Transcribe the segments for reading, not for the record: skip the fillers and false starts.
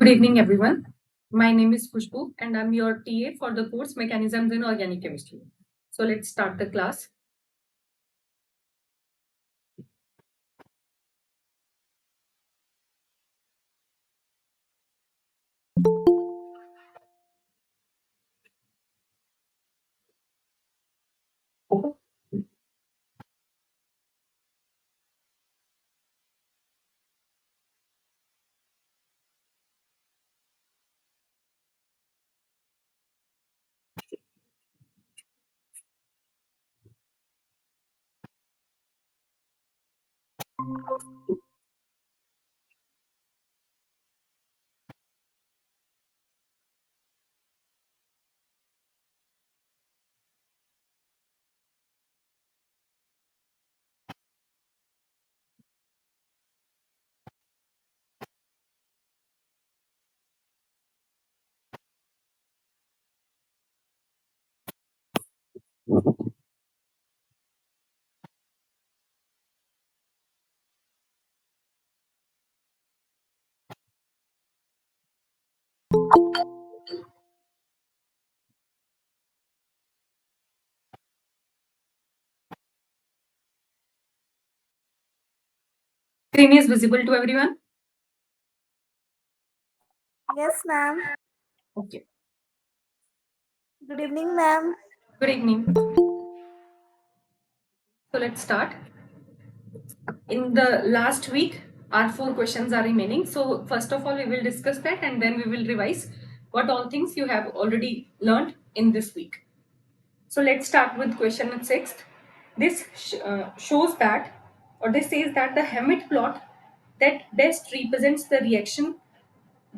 Good evening, everyone. My name is Khushbu, and I'm your TA for the course Mechanisms in Organic Chemistry. So let's start the class. Screen is visible to everyone? Yes, ma'am. Okay. Good evening, ma'am. Good evening. So let's start. In the last week, our 4 questions are remaining. So first of all, we will discuss that and then we will revise what all things you have already learned in this week. So let's start with question 6. This shows that, or this says that the Hammett plot that best represents the reaction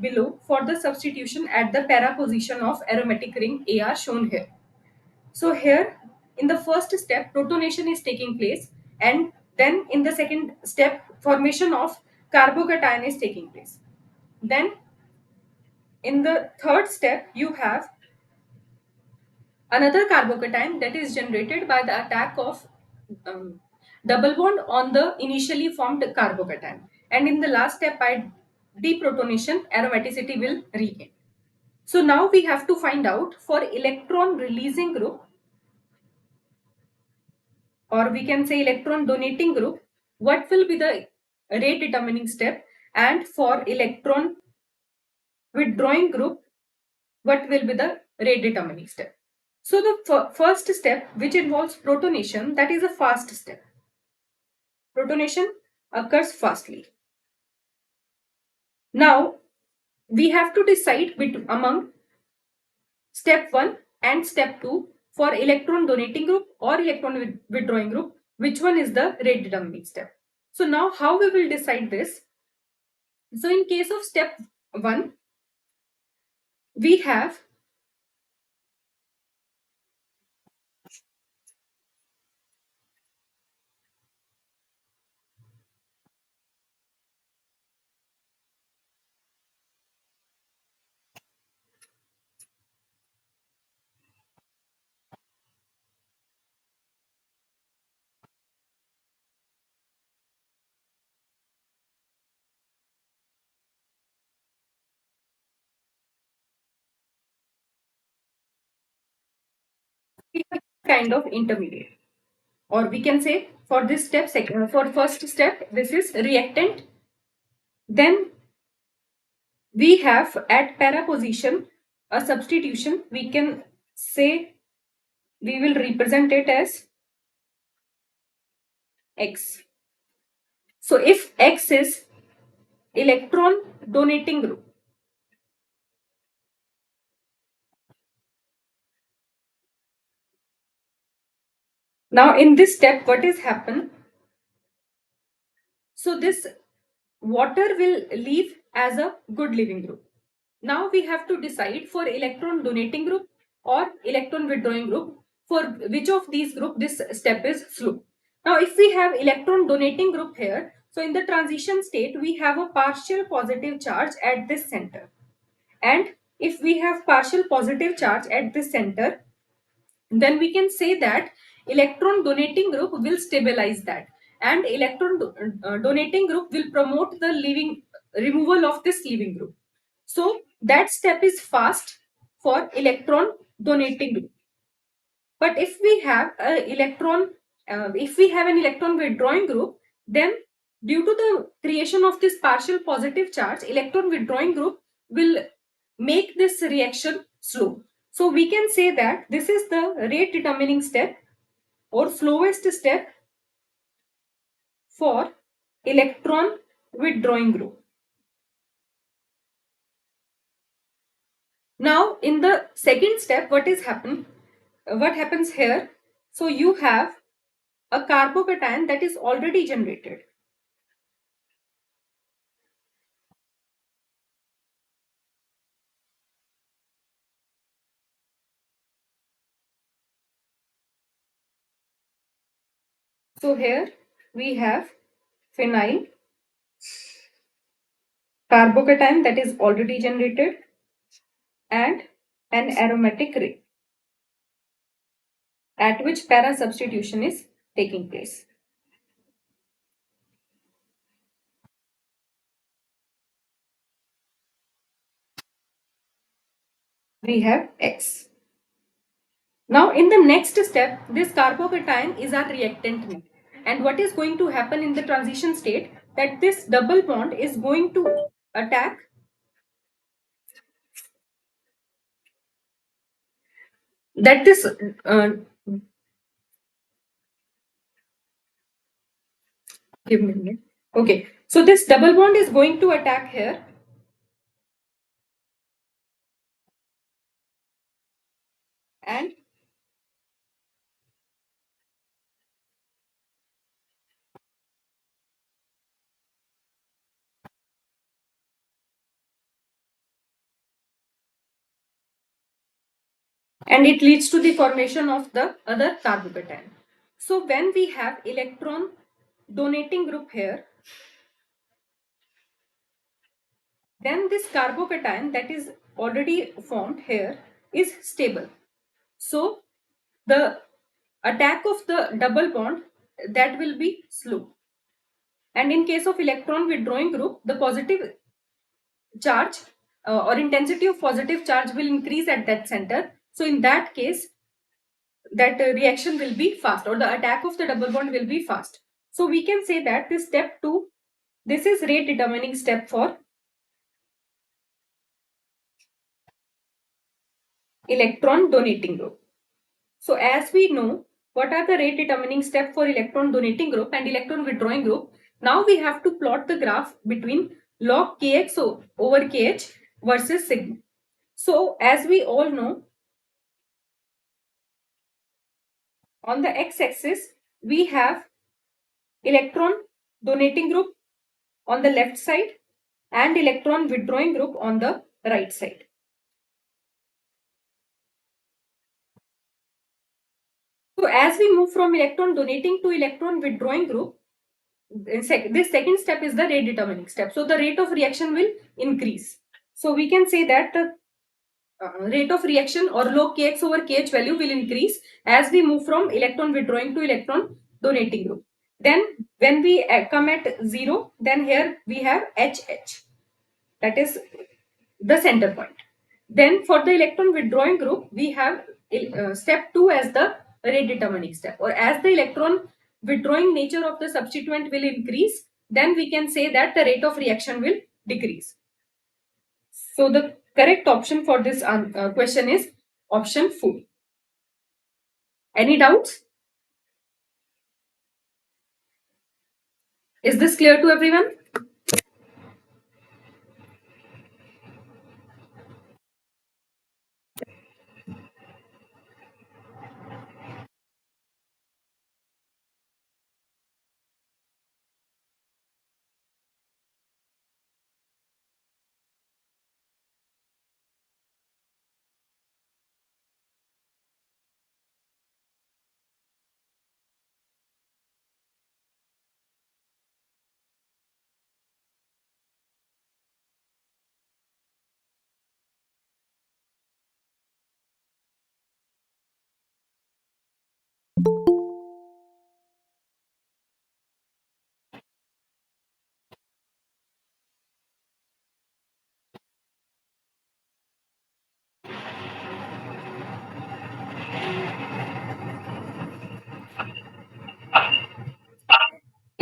below for the substitution at the para position of aromatic ring A are shown here. So here in the first step protonation is taking place, and then in the second step formation of carbocation is taking place. Then in the third step you have another carbocation that is generated by the attack of um, double bond on the initially formed carbocation, and in the last step by deprotonation aromaticity will regain. So now we have to find out for electron releasing group, or we can say electron donating group, what will be the rate determining step, and for electron withdrawing group, what will be the rate determining step. So the first step, which involves protonation, that is a fast step. Protonation occurs fastly. Now we have to decide among step 1 and step 2 for electron donating group or electron withdrawing group, which one is the rate determining step. So now how we will decide this? So in case of step 1, we have kind of intermediate, or we can say for this step, for first step, this is reactant. Then we have at para position a substitution. We can say we will represent it as X. So if X is electron donating group, now in this step what is happen? So this water will leave as a good leaving group. Now we have to decide for electron donating group or electron withdrawing group, for which of these group this step is slow. Now if we have electron donating group here, so in the transition state we have a partial positive charge at this center, and if we have partial positive charge at this center, then we can say that electron donating group will stabilize that, and electron donating group will promote the leaving removal of this leaving group. So that step is fast for electron donating group. But if we have an electron withdrawing group, then due to the creation of this partial positive charge, electron withdrawing group will make this reaction slow. So we can say that this is the rate determining step or slowest step for electron withdrawing group. Now in the second step, what happens here? So you have a carbocation that is already generated. So here we have phenyl carbocation that is already generated and an aromatic ring at which para substitution is taking place. We have X. Now in the next step, this carbocation is our reactant ring. And what is going to happen in the transition state, that this double bond is going to attack that this give me a minute. Okay, so this double bond is going to attack here and it leads to the formation of the other carbocation. So when we have electron donating group here, then this carbocation that is already formed here is stable. So the attack of the double bond, that will be slow. And in case of electron withdrawing group, the positive charge or intensity of positive charge will increase at that center. So in that case, that reaction will be fast, or the attack of the double bond will be fast. So we can say that this step 2, this is rate determining step for electron donating group. So as we know what are the rate determining step for electron donating group and electron withdrawing group, now we have to plot the graph between log kx over kh versus sigma. So as we all know, on the x-axis we have electron donating group on the left side and electron withdrawing group on the right side. So as we move from electron donating to electron withdrawing group, this second step is the rate determining step. So the rate of reaction will increase. So we can say that the rate of reaction or log kx over kh value will increase as we move from electron withdrawing to electron donating group. Then when we come at 0, then here we have HH, that is the center point. Then for the electron withdrawing group, we have step 2 as the rate determining step, or as the electron withdrawing nature of the substituent will increase, then we can say that the rate of reaction will decrease. So the correct option for this question is option 4. Any doubts? Is this clear to everyone?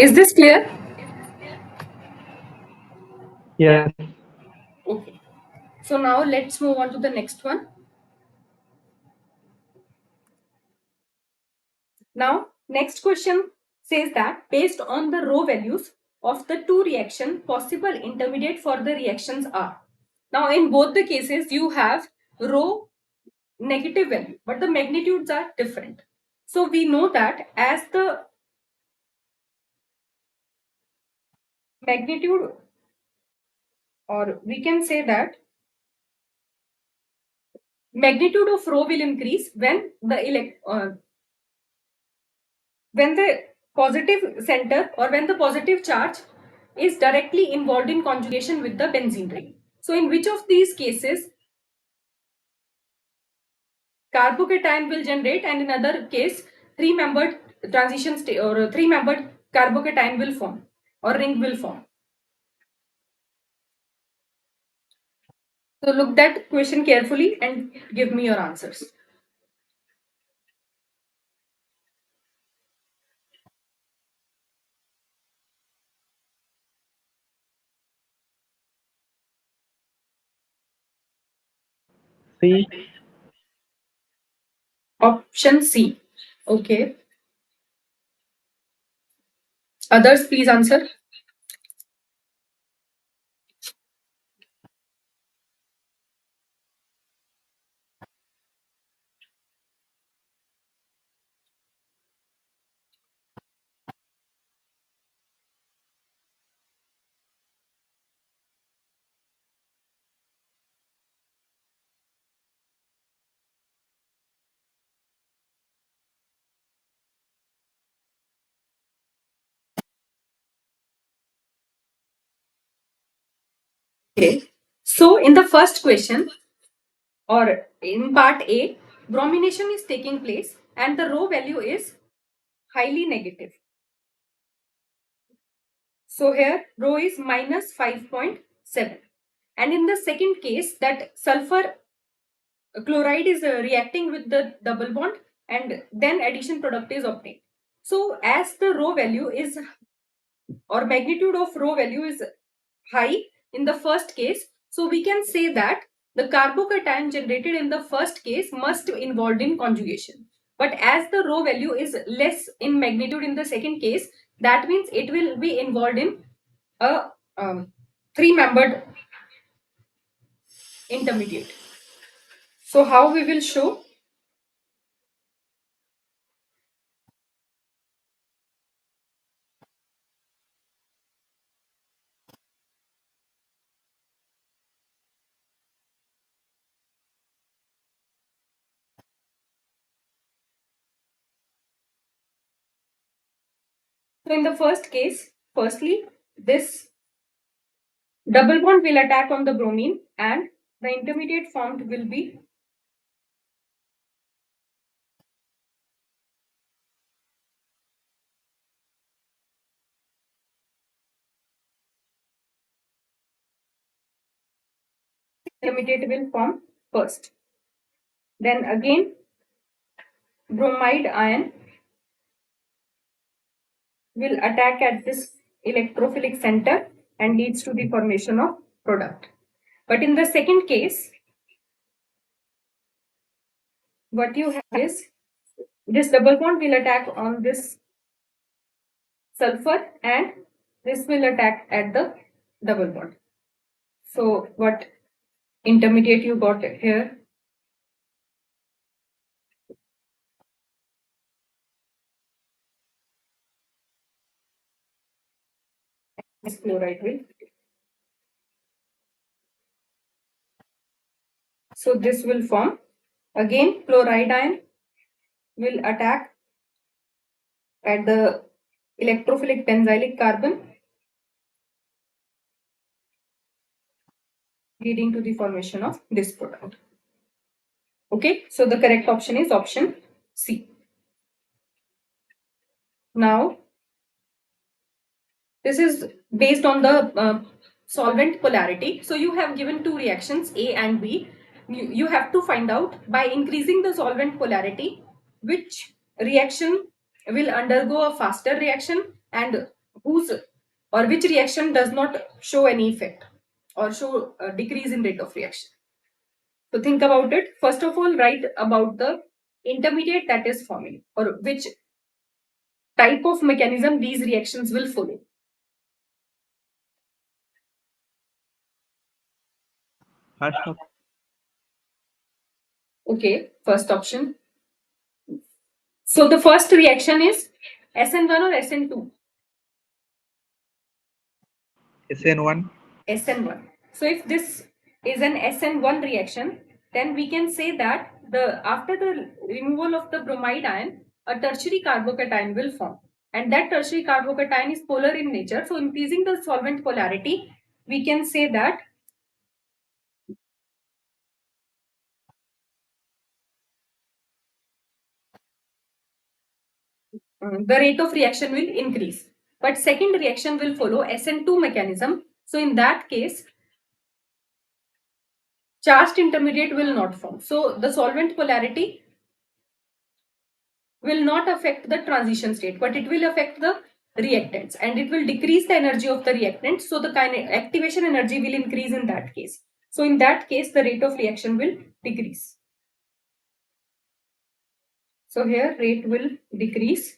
Is this clear? Yes. Okay. So now let's move on to the next one. Now, next question says that based on the rho values of the two reaction, possible intermediate for the reactions are. Now, in both the cases, you have rho negative value, but the magnitudes are different. So we know that as the magnitude, or we can say that magnitude of rho will increase when the positive center or when the positive charge is directly involved in conjugation with the benzene ring. So in which of these cases carbocation will generate, and in other case three-membered transition state or three-membered carbocation will form or ring will form. So look that question carefully and give me your answers. C. Option C. Okay. Others, please answer. Okay. So in the first question, or in part A, bromination is taking place and the rho value is highly negative. So here rho is minus 5.7. And in the second case, that sulfur chloride is reacting with the double bond and then addition product is obtained. So as the rho value is, or magnitude of rho value is high in the first case, so we can say that the carbocation generated in the first case must involved in conjugation. But as the rho value is less in magnitude in the second case, that means it will be involved in a three-membered intermediate. So how we will show? So in the first case, firstly, this double bond will attack on the bromine and the intermediate formed will be intermediate will form first. Then again bromide ion will attack at this electrophilic center and leads to the formation of product. But in the second case, what you have is this double bond will attack on this sulfur and this will attack at the double bond. So what intermediate you got here? This chloride will. So this will form. Again, chloride ion will attack at the electrophilic benzylic carbon, leading to the formation of this product. Okay, so the correct option is option C. Now, this is based on the solvent polarity. So you have given two reactions A and B. You have to find out by increasing the solvent polarity which reaction will undergo a faster reaction and whose or which reaction does not show any effect or show a decrease in rate of reaction. So think about it. First of all, write about the intermediate that is forming or which type of mechanism these reactions will follow. First of Okay, first option. So the first reaction is SN1 or SN2? SN1. SN1. So if this is an SN1 reaction, then we can say that the after the removal of the bromide ion, a tertiary carbocation will form. And that tertiary carbocation is polar in nature. So increasing the solvent polarity, we can say that the rate of reaction will increase. But second reaction will follow SN2 mechanism. So in that case, charged intermediate will not form. So the solvent polarity will not affect the transition state, but it will affect the reactants and it will decrease the energy of the reactants. So the activation energy will increase in that case. So in that case, the rate of reaction will decrease. So here rate will decrease.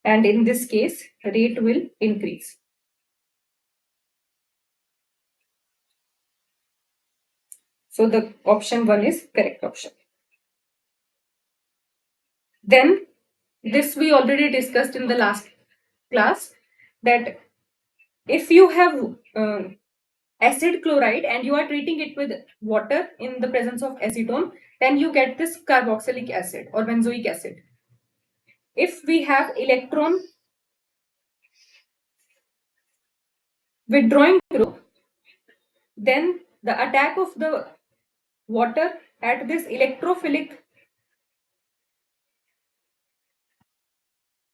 And in this case, rate will increase. So the option 1 is correct option. Then this we already discussed in the last class that if you have acid chloride and you are treating it with water in the presence of acetone, then you get this carboxylic acid or benzoic acid. If we have electron withdrawing group, then the attack of the water at this electrophilic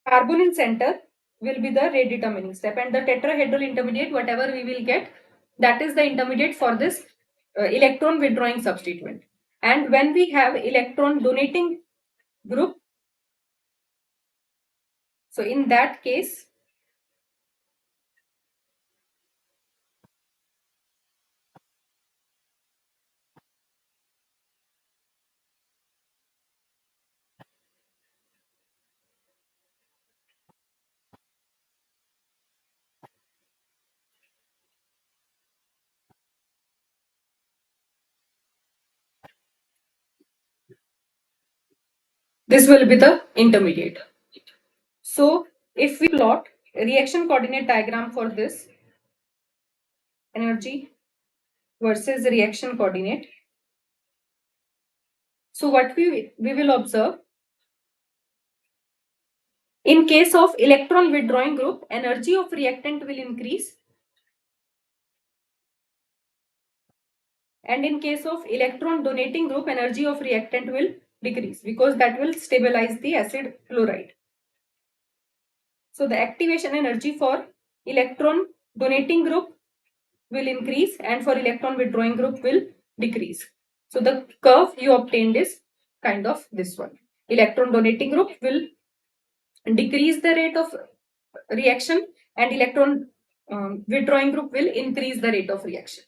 carbonyl center will be the rate determining step, and the tetrahedral intermediate, whatever we will get, that is the intermediate for this electron withdrawing substituent. And when we have electron donating group, so in that case, this will be the intermediate. So if we plot a reaction coordinate diagram for this energy versus reaction coordinate, so what we will observe, in case of electron withdrawing group, energy of reactant will increase, and in case of electron donating group, energy of reactant will decrease because that will stabilize the acid chloride. So the activation energy for electron donating group will increase and for electron withdrawing group will decrease. So the curve you obtained is kind of this one. Electron donating group will decrease the rate of reaction and electron withdrawing group will increase the rate of reaction.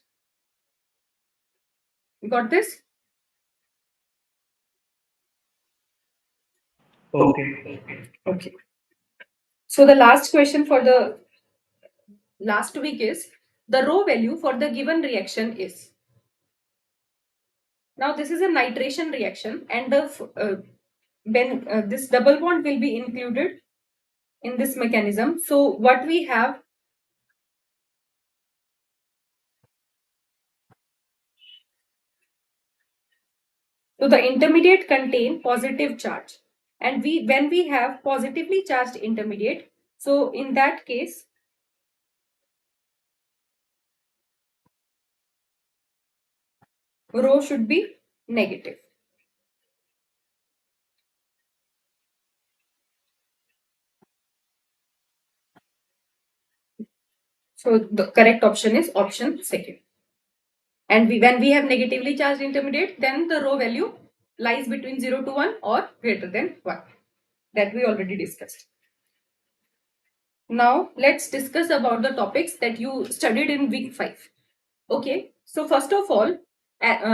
You got this? Okay. Okay. So the last question for the last week is the rho value for the given reaction is. Now this is a nitration reaction and the this double bond will be included in this mechanism. So what we have, so the intermediate contain positive charge, and when we have positively charged intermediate, so in that case rho should be negative. So the correct option is option second. And when we have negatively charged intermediate, then the rho value lies between 0 to 1 or greater than 1. That we already discussed. Now let's discuss about the topics that you studied in week 5. Okay, so first of all,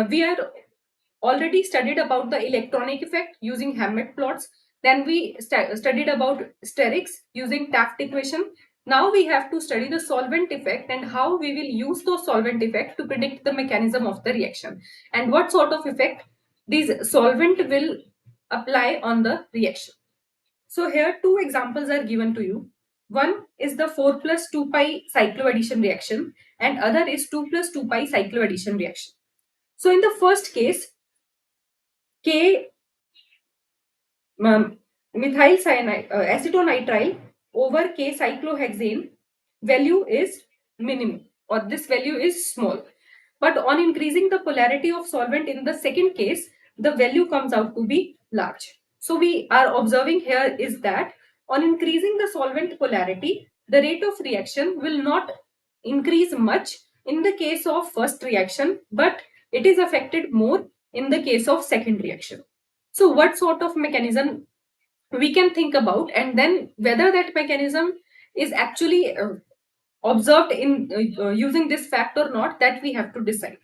we are already studied about the electronic effect using Hammett plots. Then we studied about sterics using Taft equation. Now we have to study the solvent effect and how we will use those solvent effect to predict the mechanism of the reaction and what sort of effect these solvent will apply on the reaction. So here two examples are given to you. One is the 4 plus 2 pi cycloaddition reaction and other is 2 plus 2 pi cycloaddition reaction. So in the first case, K methyl cyanide acetonitrile over K cyclohexane value is minimum or this value is small. But on increasing the polarity of solvent in the second case, the value comes out to be large. So we are observing here is that on increasing the solvent polarity, the rate of reaction will not increase much in the case of first reaction, but it is affected more in the case of second reaction. So what sort of mechanism we can think about, and then whether that mechanism is actually observed in using this fact or not, that we have to decide.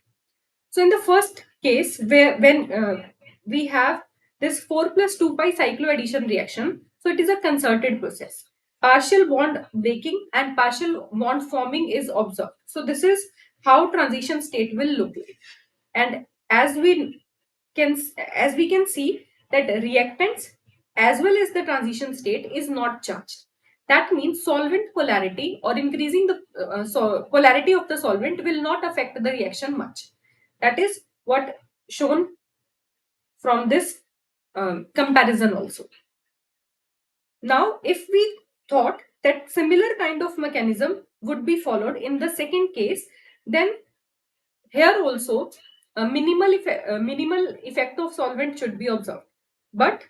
So in the first case, where when we have this 4 plus 2 pi cycloaddition reaction, so it is a concerted process. Partial bond breaking and partial bond forming is observed. So this is how transition state will look like. And as we can see that reactants as well as the transition state is not charged. That means solvent polarity or increasing the polarity of the solvent will not affect the reaction much. That is what shown from this comparison also. Now, if we thought that similar kind of mechanism would be followed in the second case, then here also a minimal effect of solvent should be observed. But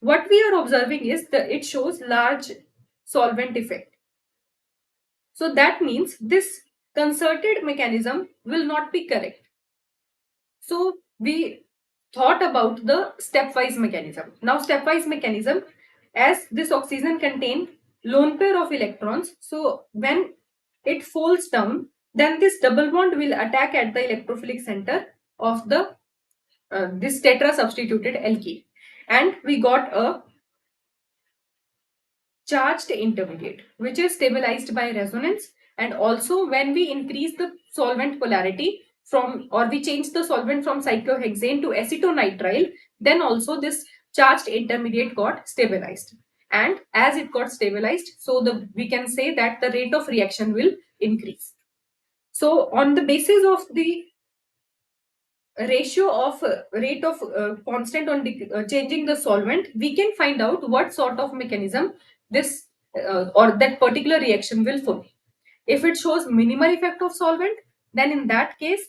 what we are observing is that it shows large solvent effect. So that means this concerted mechanism will not be correct. So we thought about the stepwise mechanism. Now stepwise mechanism, as this oxygen contain lone pair of electrons, so when it falls down, then this double bond will attack at the electrophilic center of the this tetra substituted alkene, and we got a charged intermediate which is stabilized by resonance. And also when we increase the solvent polarity from, or we change the solvent from cyclohexane to acetonitrile, then also this charged intermediate got stabilized. And as it got stabilized, so we can say that the rate of reaction will increase. So on the basis of the ratio of rate of constant on changing the solvent, we can find out what sort of mechanism this or that particular reaction will follow. If it shows minimal effect of solvent, then in that case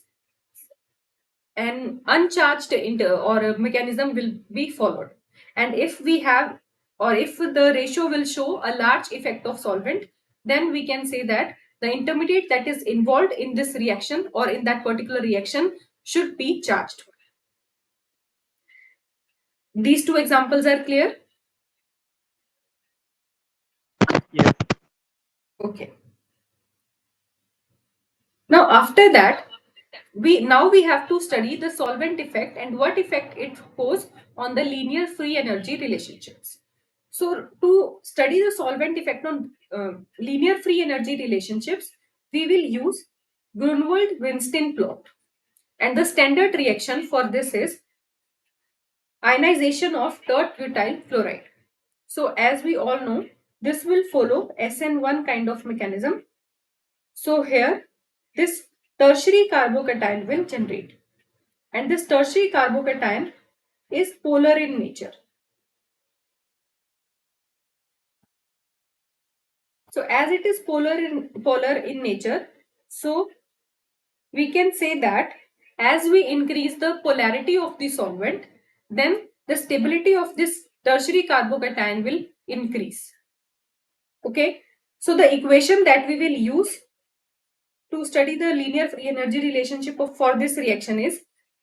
an uncharged or a mechanism will be followed. And if we have, or if the ratio will show a large effect of solvent, then we can say that the intermediate that is involved in this reaction or in that particular reaction should be charged. These two examples are clear? Yes. Okay. Now after that, we have to study the solvent effect and what effect it poses on the linear free energy relationships. So to study the solvent effect on linear free energy relationships, we will use Grunwald-Weinstein plot. And the standard reaction for this is ionization of tert butyl fluoride. So as we all know, this will follow SN1 kind of mechanism. So here, this tertiary carbocation will generate. And this tertiary carbocation is polar in nature. So as it is polar in nature, so we can say that as we increase the polarity of the solvent, then the stability of this tertiary carbocation will increase. Okay, so the equation that we will use to study the linear free energy relationship for this reaction is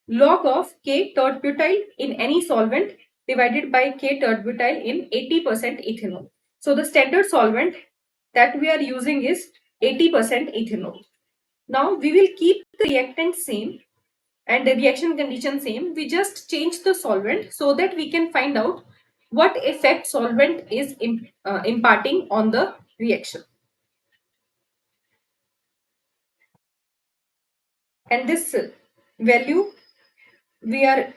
log of K tert butyl in any solvent divided by K tert butyl in 80% ethanol. So the standard solvent that we are using is 80% ethanol. Now we will keep the reactant same and the reaction condition same. We just change the solvent so that we can find out what effect solvent is imparting on the reaction. And this value we are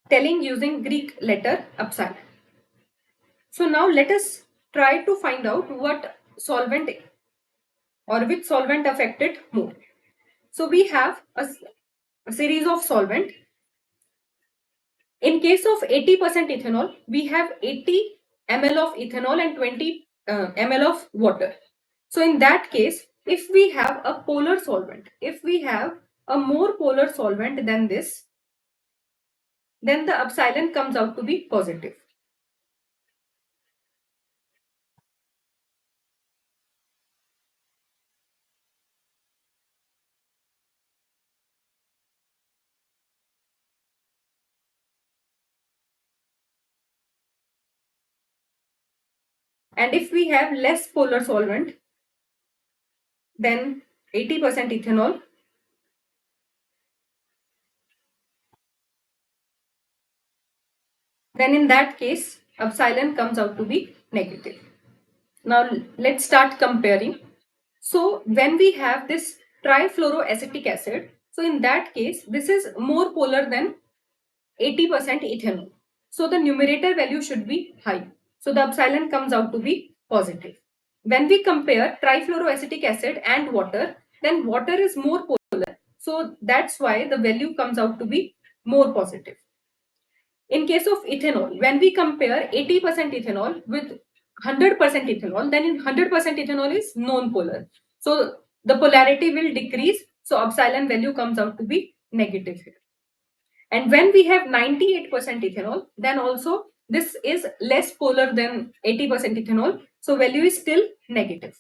telling using Greek letter upside. So now let us try to find out what solvent or which solvent affected more. So we have a series of solvent. In case of 80% ethanol, we have 80 ml of ethanol and 20 ml of water. So in that case, if we have a polar solvent, if we have a more polar solvent than this, then the epsilon comes out to be positive. And if we have less polar solvent than 80% ethanol, then in that case, epsilon comes out to be negative. Now let's start comparing. So when we have this trifluoroacetic acid, so in that case, this is more polar than 80% ethanol. So the numerator value should be high. So the epsilon comes out to be positive. When we compare trifluoroacetic acid and water, then water is more polar. So that's why the value comes out to be more positive. In case of ethanol, when we compare 80% ethanol with 100% ethanol, then in 100% ethanol is non-polar. So the polarity will decrease. So epsilon value comes out to be negative here. And when we have 98% ethanol, then also this is less polar than 80% ethanol. So value is still negative.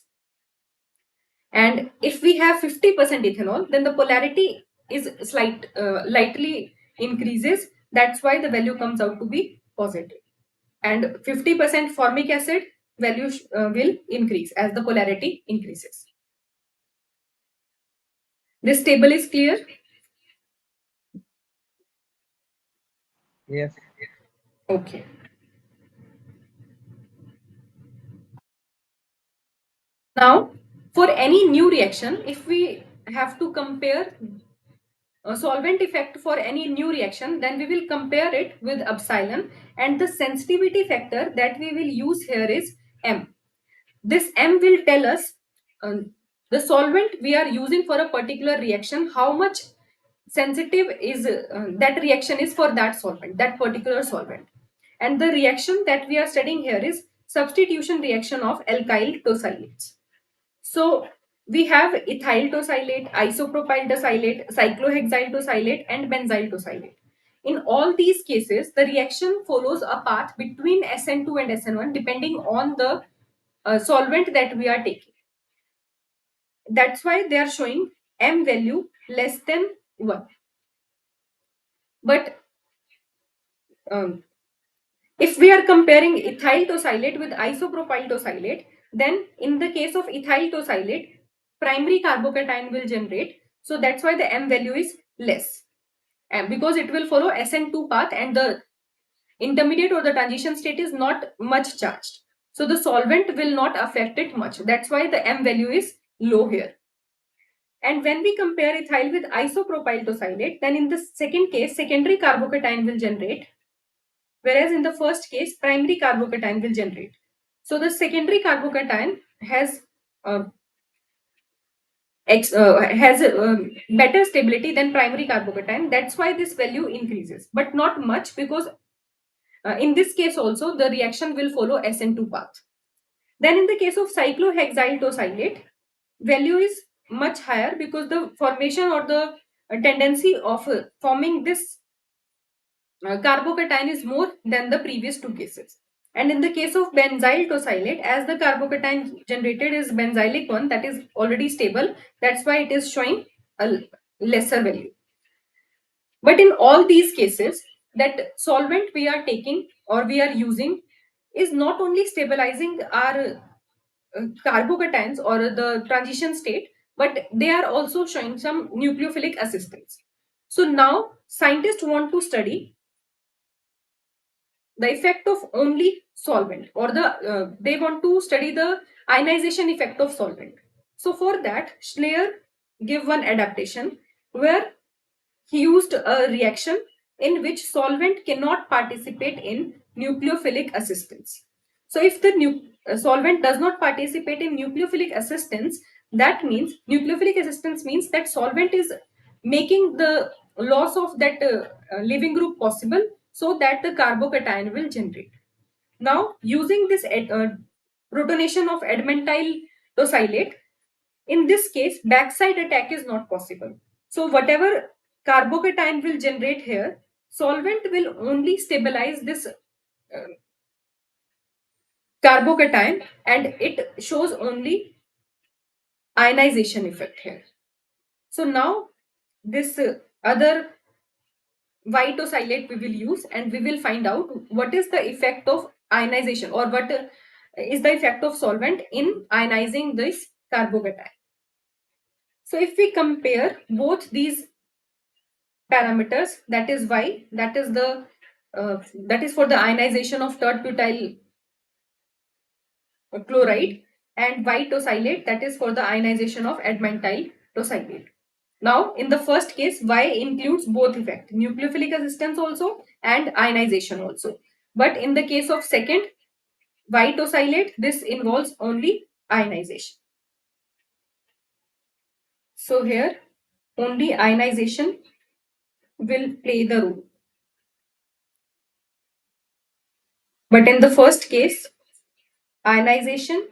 And if we have 50% ethanol, then the polarity is lightly increases. That's why the value comes out to be positive. And 50% formic acid value will increase as the polarity increases. This table is clear? Yes. Okay. Now, for any new reaction, if we have to compare a solvent effect for any new reaction, then we will compare it with epsilon, and the sensitivity factor that we will use here is M. This M will tell us the solvent we are using for a particular reaction, how much sensitive is that reaction is for that solvent, that particular solvent. And the reaction that we are studying here is substitution reaction of alkyl tosylates. So we have ethyl tosylate, isopropyl tosylate, cyclohexyl tosylate, and benzyl tosylate. In all these cases, the reaction follows a path between SN2 and SN1 depending on the solvent that we are taking. That's why they are showing M value less than 1. But if we are comparing ethyl tosylate with isopropyl tosylate, then in the case of ethyl tosylate, primary carbocation will generate. So that's why the M value is less. And because it will follow SN2 path and the intermediate or the transition state is not much charged. So the solvent will not affect it much. That's why the M value is low here. And when we compare ethyl with isopropyl tosylate, then in the second case, secondary carbocation will generate, whereas in the first case, primary carbocation will generate. So the secondary carbocation has better stability than primary carbocation. That's why this value increases, but not much, because in this case also the reaction will follow SN2 path. Then in the case of cyclohexyl tosylate, value is much higher because the formation or the tendency of forming this carbocation is more than the previous two cases. And in the case of benzyl tosylate, as the carbocation generated is benzylic one, that is already stable, that's why it is showing a lesser value. But in all these cases, that solvent we are taking or we are using is not only stabilizing our carbocations or the transition state, but they are also showing some nucleophilic assistance. So now scientists want to study the effect of only solvent, or they want to study the ionization effect of solvent. So for that, Schleyer gave one adaptation where he used a reaction in which solvent cannot participate in nucleophilic assistance. So if the solvent does not participate in nucleophilic assistance, that means nucleophilic assistance means that solvent is making the loss of that leaving group possible, so that the carbocation will generate. Now, using this protonation of admantyl tosylate, in this case, backside attack is not possible. So whatever carbocation will generate here, solvent will only stabilize this carbocation, and it shows only ionization effect here. So now this other white tosylate we will use, and we will find out what is the effect of ionization, or what is the effect of solvent in ionizing this carbocation. So if we compare both these parameters, that is y, that is for the ionization of third butyl chloride, and white tosylate, that is for the ionization of admantyl tosylate. Now, in the first case, Y includes both effect, nucleophilic assistance also and ionization also. But in the case of second, Y tosylate, this involves only ionization. So here, only ionization will play the role. But in the first case, ionization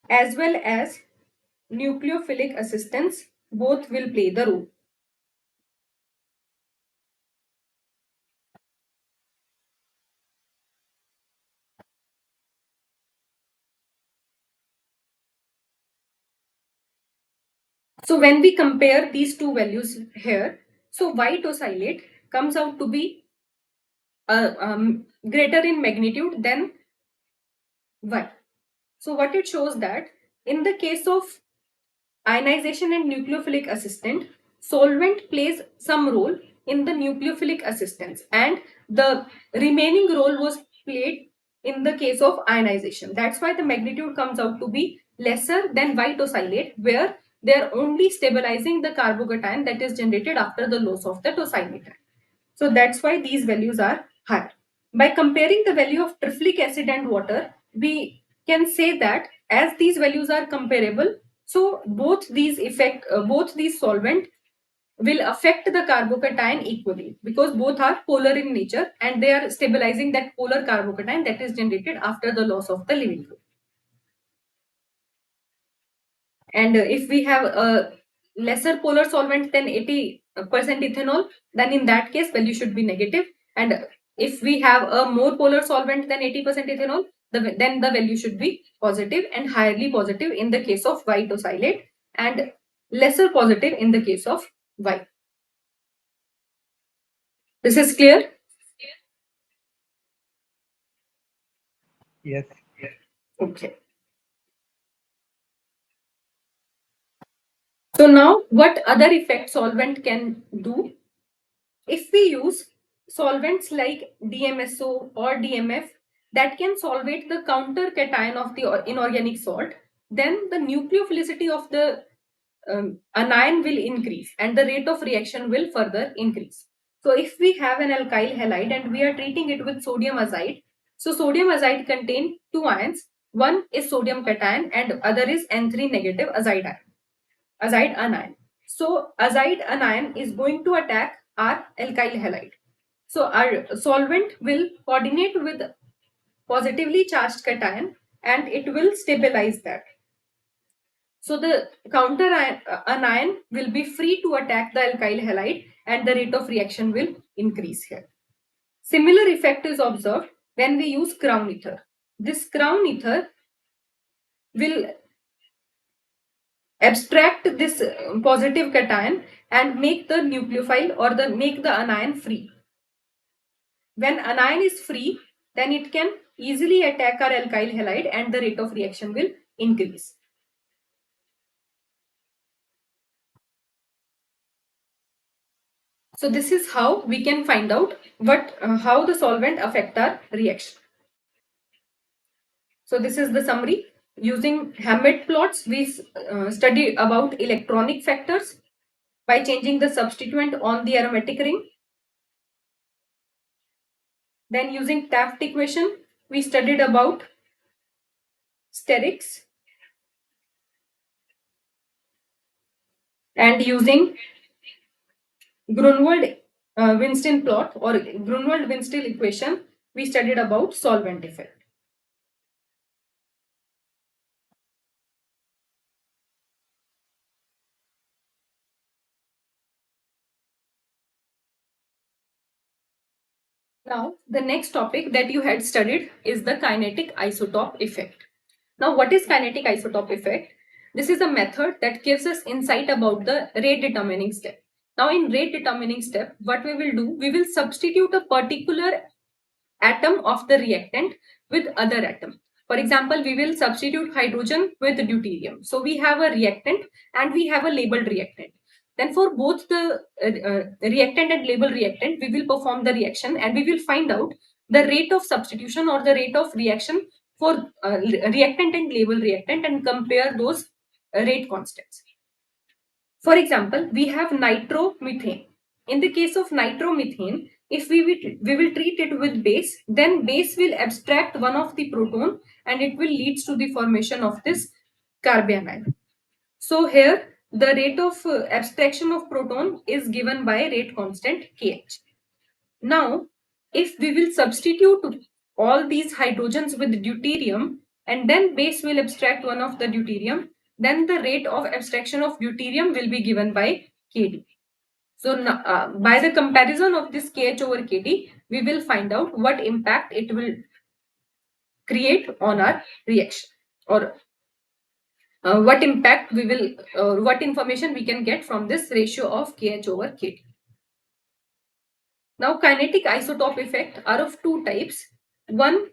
as well as nucleophilic assistance both will play the role. So when we compare these two values here, so Y tosylate comes out to be greater in magnitude than Y. So what it shows that in the case of ionization and nucleophilic assistant, solvent plays some role in the nucleophilic assistance, and the remaining role was played in the case of ionization. That's why the magnitude comes out to be lesser than Y tosylate, where they are only stabilizing the carbocation that is generated after the loss of the tosylate. So that's why these values are higher. By comparing the value of trifflic acid and water, we can say that as these values are comparable, so both these solvent will affect the carbocation equally, because both are polar in nature and they are stabilizing that polar carbocation that is generated after the loss of the leaving group. And if we have a lesser polar solvent than 80% ethanol, then in that case value should be negative. And if we have a more polar solvent than 80% ethanol, then the value should be positive, and highly positive in the case of Y tosylate, and lesser positive in the case of Y. This is clear? Yes. Okay. So now what other effect solvent can do? If we use solvents like DMSO or DMF that can solvate the counter cation of the inorganic salt, then the nucleophilicity of the anion will increase and the rate of reaction will further increase. So if we have an alkyl halide and we are treating it with sodium azide, so sodium azide contain two ions. One is sodium cation and other is N3 negative azide anion. So azide anion is going to attack our alkyl halide. So our solvent will coordinate with positively charged cation and it will stabilize that. So the counter anion will be free to attack the alkyl halide and the rate of reaction will increase here. Similar effect is observed when we use crown ether. This crown ether will abstract this positive cation and make the nucleophile or make the anion free. When anion is free, then it can easily attack our alkyl halide and the rate of reaction will increase. So this is how we can find out how the solvent affect our reaction. So this is the summary. Using Hammett plots, we study about electronic factors by changing the substituent on the aromatic ring. Then using Taft equation, we studied about sterics. And using Grunwald-Weinstein plot or Grunwald-Weinstein equation, we studied about solvent effect. Now, the next topic that you had studied is the kinetic isotope effect. Now, what is kinetic isotope effect? This is a method that gives us insight about the rate determining step. Now, in rate determining step, what we will do, we will substitute a particular atom of the reactant with other atom. For example, we will substitute hydrogen with deuterium. So we have a reactant and we have a labeled reactant. Then for both the reactant and labeled reactant, we will perform the reaction and we will find out the rate of substitution or the rate of reaction for reactant and labeled reactant and compare those rate constants. For example, we have nitromethane. In the case of nitromethane, if we will treat it with base, then base will abstract one of the proton and it will lead to the formation of this carbanion. So here the rate of abstraction of proton is given by rate constant Kh. Now, if we will substitute all these hydrogens with deuterium and then base will abstract one of the deuterium, then the rate of abstraction of deuterium will be given by Kd. So by the comparison of this Kh over Kd, we will find out what impact it will create on our reaction or what impact we will, what information we can get from this ratio of Kh over Kd. Now, kinetic isotope effect are of two types. One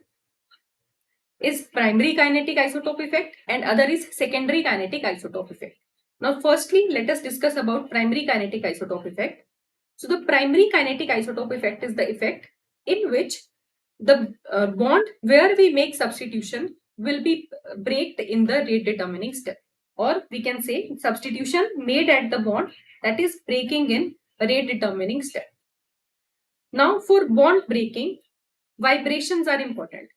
is primary kinetic isotope effect and other is secondary kinetic isotope effect. Now, firstly, let us discuss about primary kinetic isotope effect. So, the primary kinetic isotope effect is the effect in which the bond where we make substitution will be breaked in the rate determining step, or we can say substitution made at the bond that is breaking in a rate determining step. Now, for bond breaking, vibrations are important.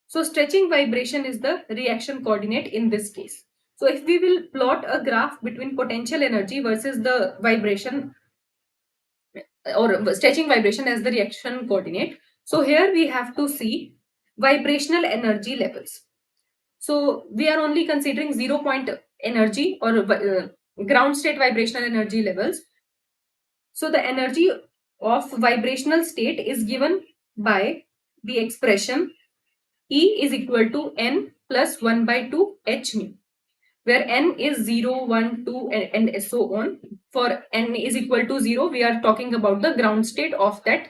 So stretching vibration is the reaction coordinate in this case. So if we will plot a graph between potential energy versus the vibration or stretching vibration as the reaction coordinate. So here we have to see vibrational energy levels. So we are only considering 0 point energy or ground state vibrational energy levels. So the energy of vibrational state is given by the expression E is equal to N plus 1 by 2 H nu, where N is 0, 1, 2 and so on. For N is equal to 0, we are talking about the ground state of that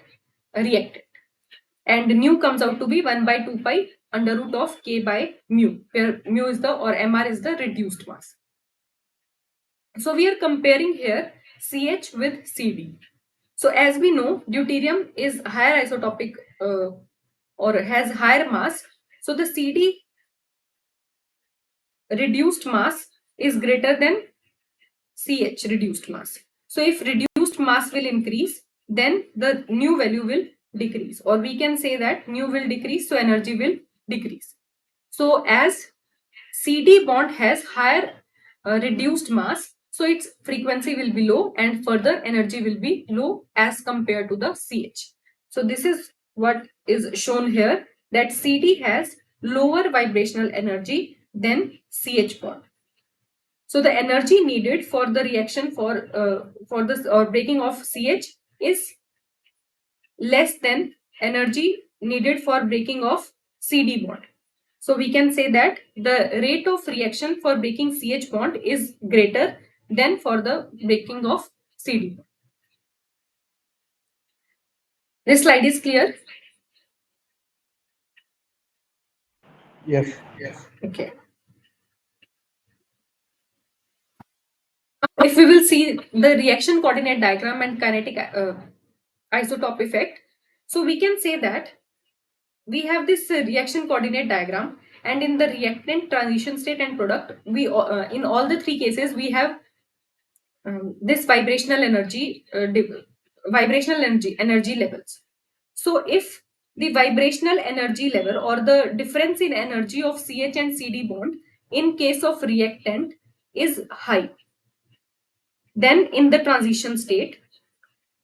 reactant. And nu comes out to be 1 by 2 pi under root of K by mu, where mu is the or Mr is the reduced mass. So we are comparing here CH with CD. So as we know, deuterium is higher isotopic or has higher mass. So the CD reduced mass is greater than CH reduced mass. So if reduced mass will increase, then the nu value will decrease, or we can say that nu will decrease, so energy will decrease. So as CD bond has higher reduced mass, so its frequency will be low and further energy will be low as compared to the CH. So this is what is shown here, that CD has lower vibrational energy than CH bond. So the energy needed for the reaction for this or breaking of CH is less than energy needed for breaking of CD bond. So we can say that the rate of reaction for breaking CH bond is greater than for the breaking of CD. This slide is clear? Yes. Okay. If we will see the reaction coordinate diagram and kinetic isotope effect, so we can say that we have this reaction coordinate diagram, and in the reactant, transition state and product, we in all the three cases we have this vibrational energy levels. So if the vibrational energy level or the difference in energy of CH and CD bond in case of reactant is high, then in the transition state,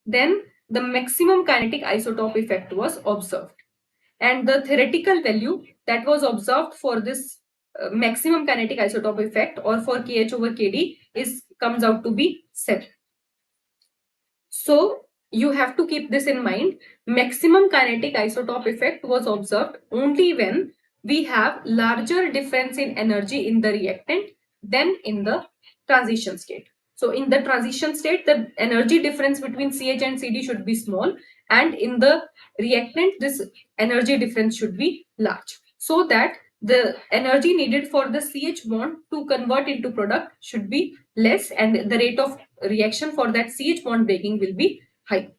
then the maximum kinetic isotope effect was observed. And the theoretical value that was observed for this maximum kinetic isotope effect, or for KH over KD, is comes out to be 7. So you have to keep this in mind. Maximum kinetic isotope effect was observed only when we have larger difference in energy in the reactant than in the transition state. So in the transition state, the energy difference between CH and CD should be small, and in the reactant, this energy difference should be large, so that the energy needed for the CH bond to convert into product should be less, and the rate of reaction for that CH bond breaking will be high.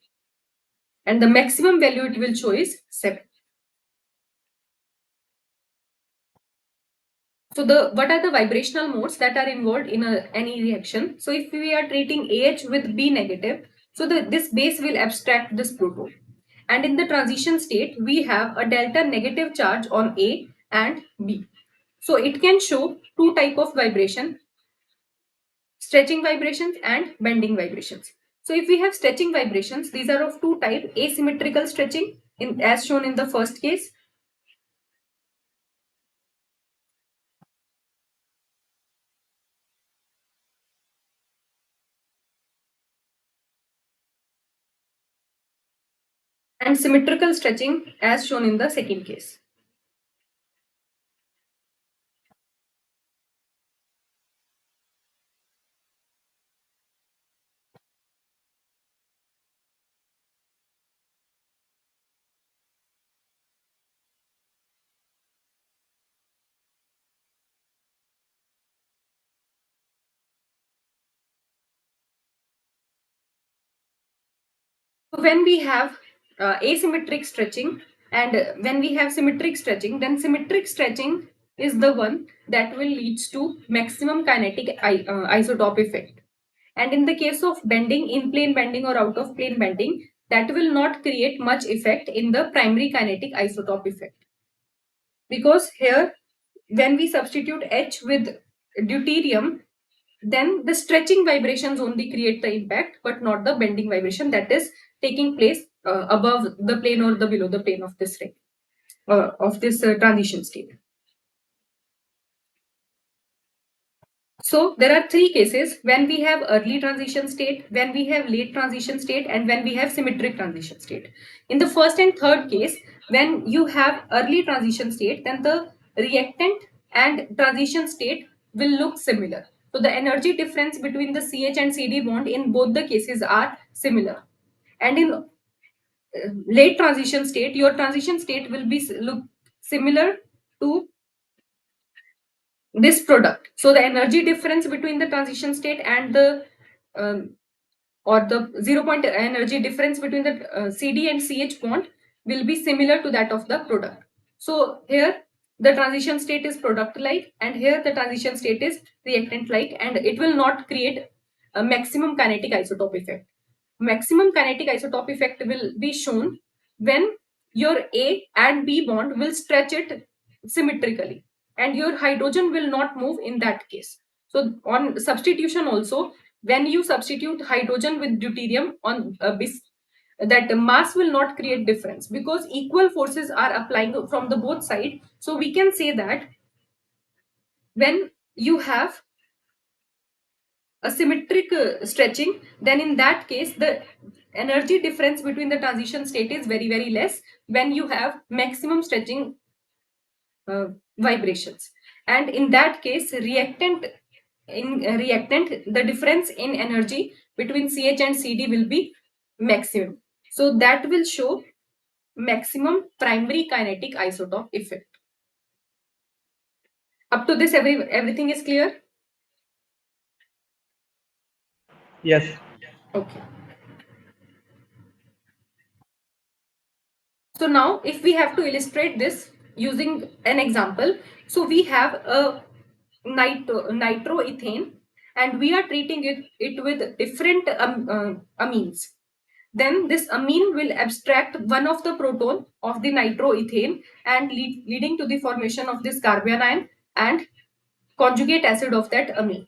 And the maximum value it will show is 7. So what are the vibrational modes that are involved in any reaction? So if we are treating AH with B negative, so this base will abstract this proton. And in the transition state, we have a delta negative charge on A and B. So it can show two type of vibration: stretching vibrations and bending vibrations. So if we have stretching vibrations, these are of two types: asymmetrical stretching, as shown in the first case, and symmetrical stretching, as shown in the second case. When we have asymmetric stretching and when we have symmetric stretching, then symmetric stretching is the one that will leads to maximum kinetic isotope effect. And in the case of bending, in plane bending or out of plane bending, that will not create much effect in the primary kinetic isotope effect, because here when we substitute H with deuterium, then the stretching vibrations only create the impact, but not the bending vibration that is taking place above the plane or the below the plane of this ring, of this transition state. So there are three cases: when we have early transition state, when we have late transition state, and when we have symmetric transition state. In the first and third case, when you have early transition state, then the reactant and transition state will look similar. So the energy difference between the CH and CD bond in both the cases are similar. And in late transition state, your transition state will be look similar to this product. So the energy difference between the transition state and the or the 0 point energy difference between the CD and CH bond will be similar to that of the product. So here the transition state is product like, and here the transition state is reactant like, and it will not create a maximum kinetic isotope effect. Maximum kinetic isotope effect will be shown when your A and B bond will stretch it symmetrically, and your hydrogen will not move in that case. So on substitution also, when you substitute hydrogen with deuterium on that mass will not create difference, because equal forces are applying from the both side. So we can say that when you have a symmetric stretching, then in that case the energy difference between the transition state is very less. When you have maximum stretching, vibrations, and in that case reactant, the difference in energy between CH and CD will be maximum. So that will show maximum primary kinetic isotope effect. Up to this, everything is clear? Yes. Okay. So now if we have to illustrate this using an example, so we have a nitroethane and we are treating it with different amines. Then this amine will abstract one of the proton of the nitroethane and leading to the formation of this carbanion and conjugate acid of that amine.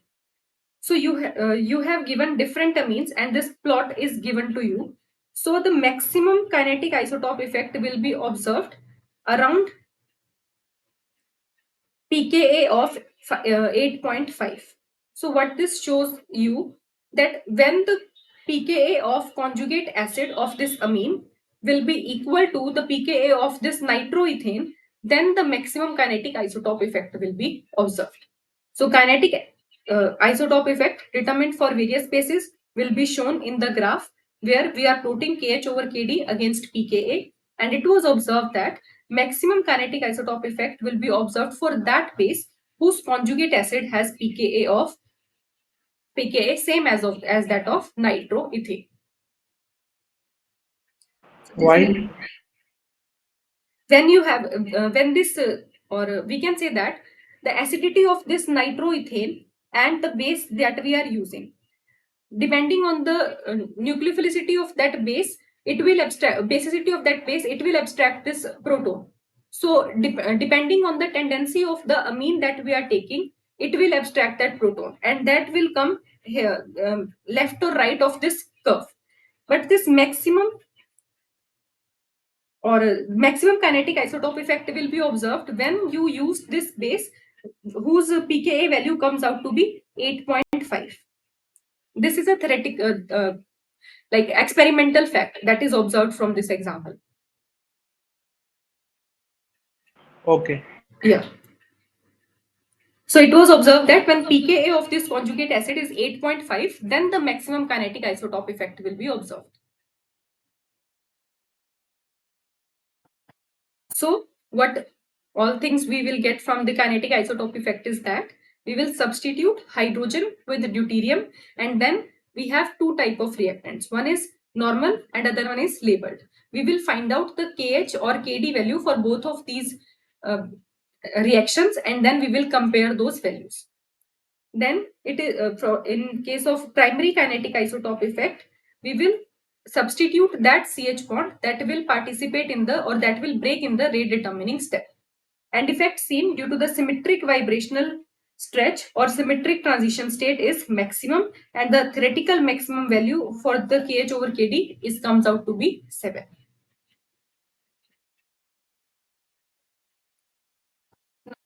So you have given different amines and this plot is given to you. So the maximum kinetic isotope effect will be observed around pKa of 8.5. So what this shows you that when the pKa of conjugate acid of this amine will be equal to the pKa of this nitroethane, then the maximum kinetic isotope effect will be observed. So kinetic isotope effect determined for various bases will be shown in the graph where we are plotting Kh over Kd against pKa, and it was observed that maximum kinetic isotope effect will be observed for that base whose conjugate acid has pKa same as that of nitroethane. Why? When you have when this we can say that the acidity of this nitroethane and the base that we are using, depending on the nucleophilicity of that base, it will abstract basicity of that base, it will abstract this proton. So depending on the tendency of the amine that we are taking, it will abstract that proton and that will come here left or right of this curve. But this maximum maximum kinetic isotope effect will be observed when you use this base whose pKa value comes out to be 8.5. This is a theoretical like experimental fact that is observed from this example. Okay. Yeah. So it was observed that when pKa of this conjugate acid is 8.5, then the maximum kinetic isotope effect will be observed. So what all things we will get from the kinetic isotope effect is that we will substitute hydrogen with deuterium, and then we have two type of reactants. One is normal and other one is labeled. We will find out the Kh or Kd value for both of these reactions and then we will compare those values. Then it is in case of primary kinetic isotope effect, we will substitute that CH bond that will participate in the or that will break in the rate determining step. And effect seen due to the symmetric vibrational stretch or symmetric transition state is maximum, and the theoretical maximum value for the Kh over Kd is comes out to be 7.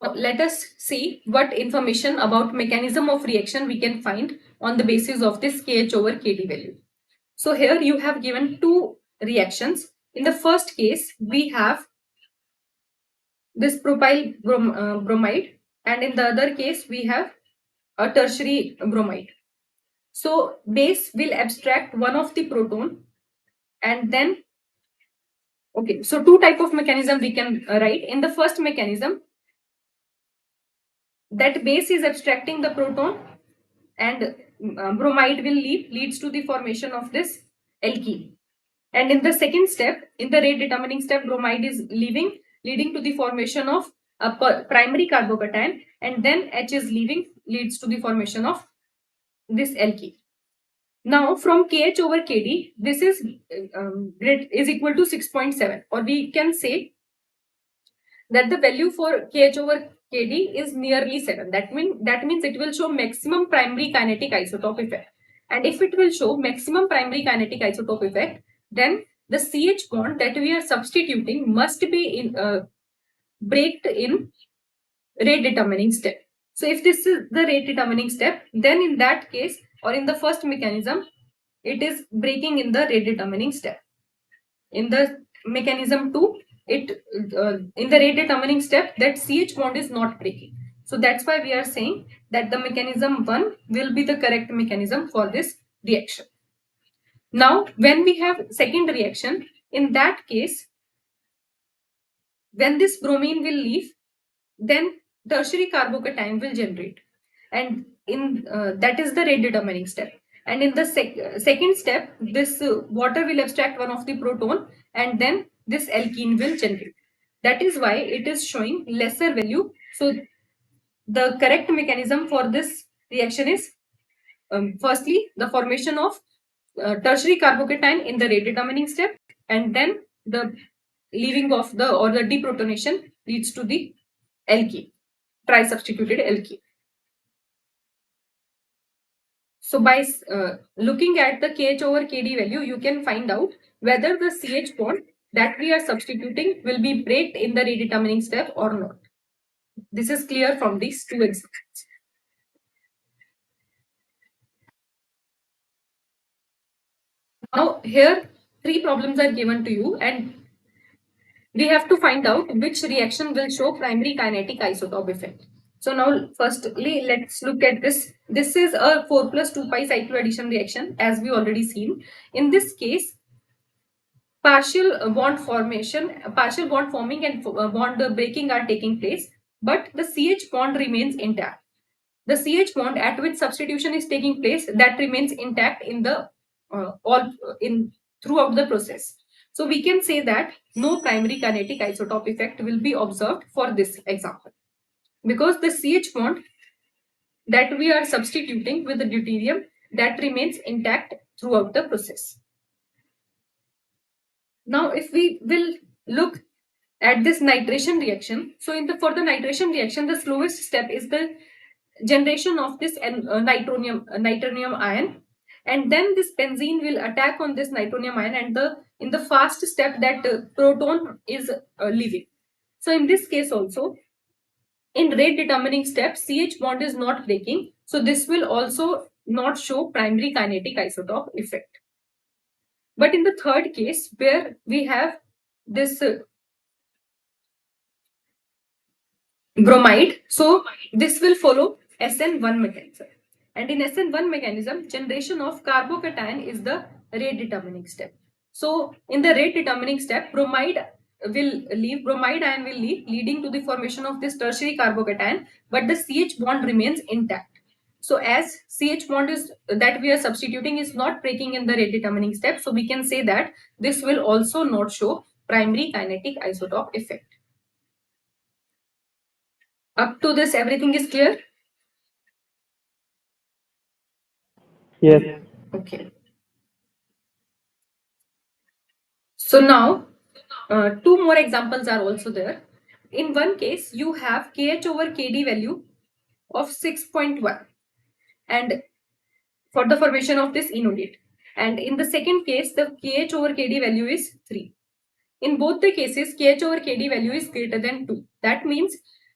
Now, let us see what information about mechanism of reaction we can find on the basis of this Kh over Kd value. So here you have given two reactions. In the first case, we have this propyl bromide, and in the other case, we have a tertiary bromide. So base will abstract one of the proton, and then okay. So two type of mechanism we can write. In the first mechanism, that base is abstracting the proton and bromide will leads to the formation of this alkene. And in the second step, in the rate determining step, bromide is leading to the formation of a primary carbocation, and then H is leads to the formation of this alkene. Now from Kh over Kd, this is is equal to 6.7, or we can say that the value for Kh over Kd is nearly 7. That means it will show maximum primary kinetic isotope effect. And if it will show maximum primary kinetic isotope effect, then the CH bond that we are substituting must be in breaked in rate determining step. So if this is the rate determining step, then in that case or in the first mechanism, it is breaking in the rate determining step. In the mechanism 2, in the rate determining step, that CH bond is not breaking. So that's why we are saying that the mechanism 1 will be the correct mechanism for this reaction. Now, when we have second reaction, in that case, when this bromine will leave, then tertiary carbocation will generate, and in that is the rate determining step. And in the second step, this water will abstract one of the proton, and then this alkene will generate. That is why it is showing lesser value. So the correct mechanism for this reaction is, firstly, the formation of tertiary carbocation in the rate determining step, and then the leaving of the or the deprotonation leads to the alkene, tri-substituted alkene. So by looking at the KH over KD value, you can find out whether the CH bond that we are substituting will be breaked in the rate determining step or not. This is clear from these two examples. Now here three problems are given to you, and we have to find out which reaction will show primary kinetic isotope effect. So now firstly, let's look at this. This is a 4 plus 2 pi cycloaddition reaction, as we already seen. In this case, partial bond forming and bond breaking are taking place, but the CH bond remains intact. The CH bond at which substitution is taking place, that remains intact in the all in throughout the process. So we can say that no primary kinetic isotope effect will be observed for this example, because the CH bond that we are substituting with the deuterium, that remains intact throughout the process. Now, if we will look at this nitration reaction, so for the nitration reaction, the slowest step is the generation of this nitronium ion, and then this benzene will attack on this nitronium ion, and in the fast step, that proton is leaving. So in this case also, in rate determining step, CH bond is not breaking, so this will also not show primary kinetic isotope effect. But in the third case, where we have this bromide, so this will follow SN1 mechanism. And in SN1 mechanism, generation of carbocation is the rate determining step. So in the rate determining step, bromide ion will leave, leading to the formation of this tertiary carbocation, but the CH bond remains intact. So as CH bond is that we are substituting is not breaking in the rate determining step, so we can say that this will also not show primary kinetic isotope effect. Up to this, everything is clear? Yes. Okay. So now, two more examples are also there. In one case, you have KH over KD value of 6.1, and for the formation of this enolate. And in the second case, the KH over KD value is 3. In both the cases, KH over KD value is greater than 2. That means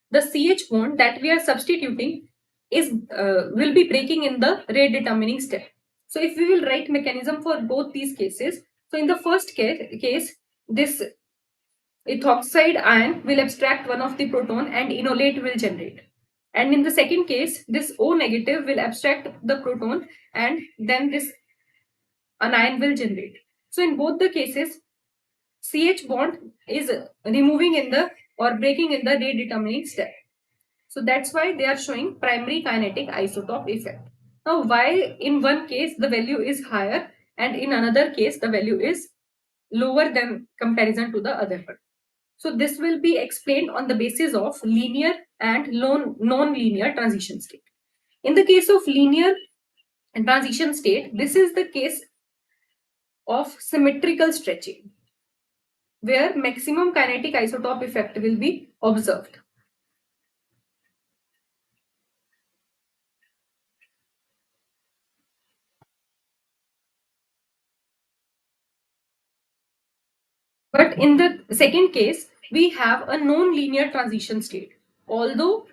the CH bond that we are substituting is will be breaking in the rate determining step. So if we will write mechanism for both these cases, so in the first case, this ethoxide ion will abstract one of the proton and enolate will generate. And in the second case, this O negative will abstract the proton, and then this anion will generate. So in both the cases, CH bond is removing in the or breaking in the rate determining step. So that's why they are showing primary kinetic isotope effect. Now, why in one case the value is higher and in another case the value is lower than comparison to the other one? So this will be explained on the basis of linear and non-linear transition state. In the case of linear transition state, this is the case of symmetrical stretching, where maximum kinetic isotope effect will be observed. But in the second case, we have a non-linear transition state. Although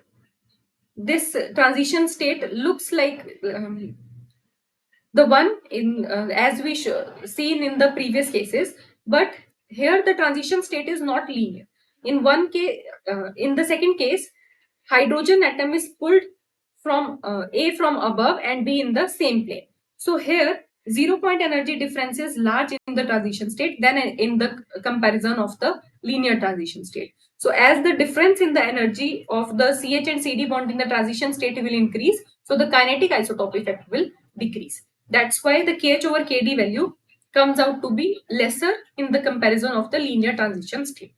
this transition state looks like the one in as we seen in the previous cases, but here the transition state is not linear. In one case, in the second case, hydrogen atom is pulled from A from above and B in the same plane. So here 0 point energy difference is large in the transition state than in the comparison of the linear transition state. So as the difference in the energy of the CH and CD bond in the transition state will increase, so the kinetic isotope effect will decrease. That's why the KH over KD value comes out to be lesser in the comparison of the linear transition state.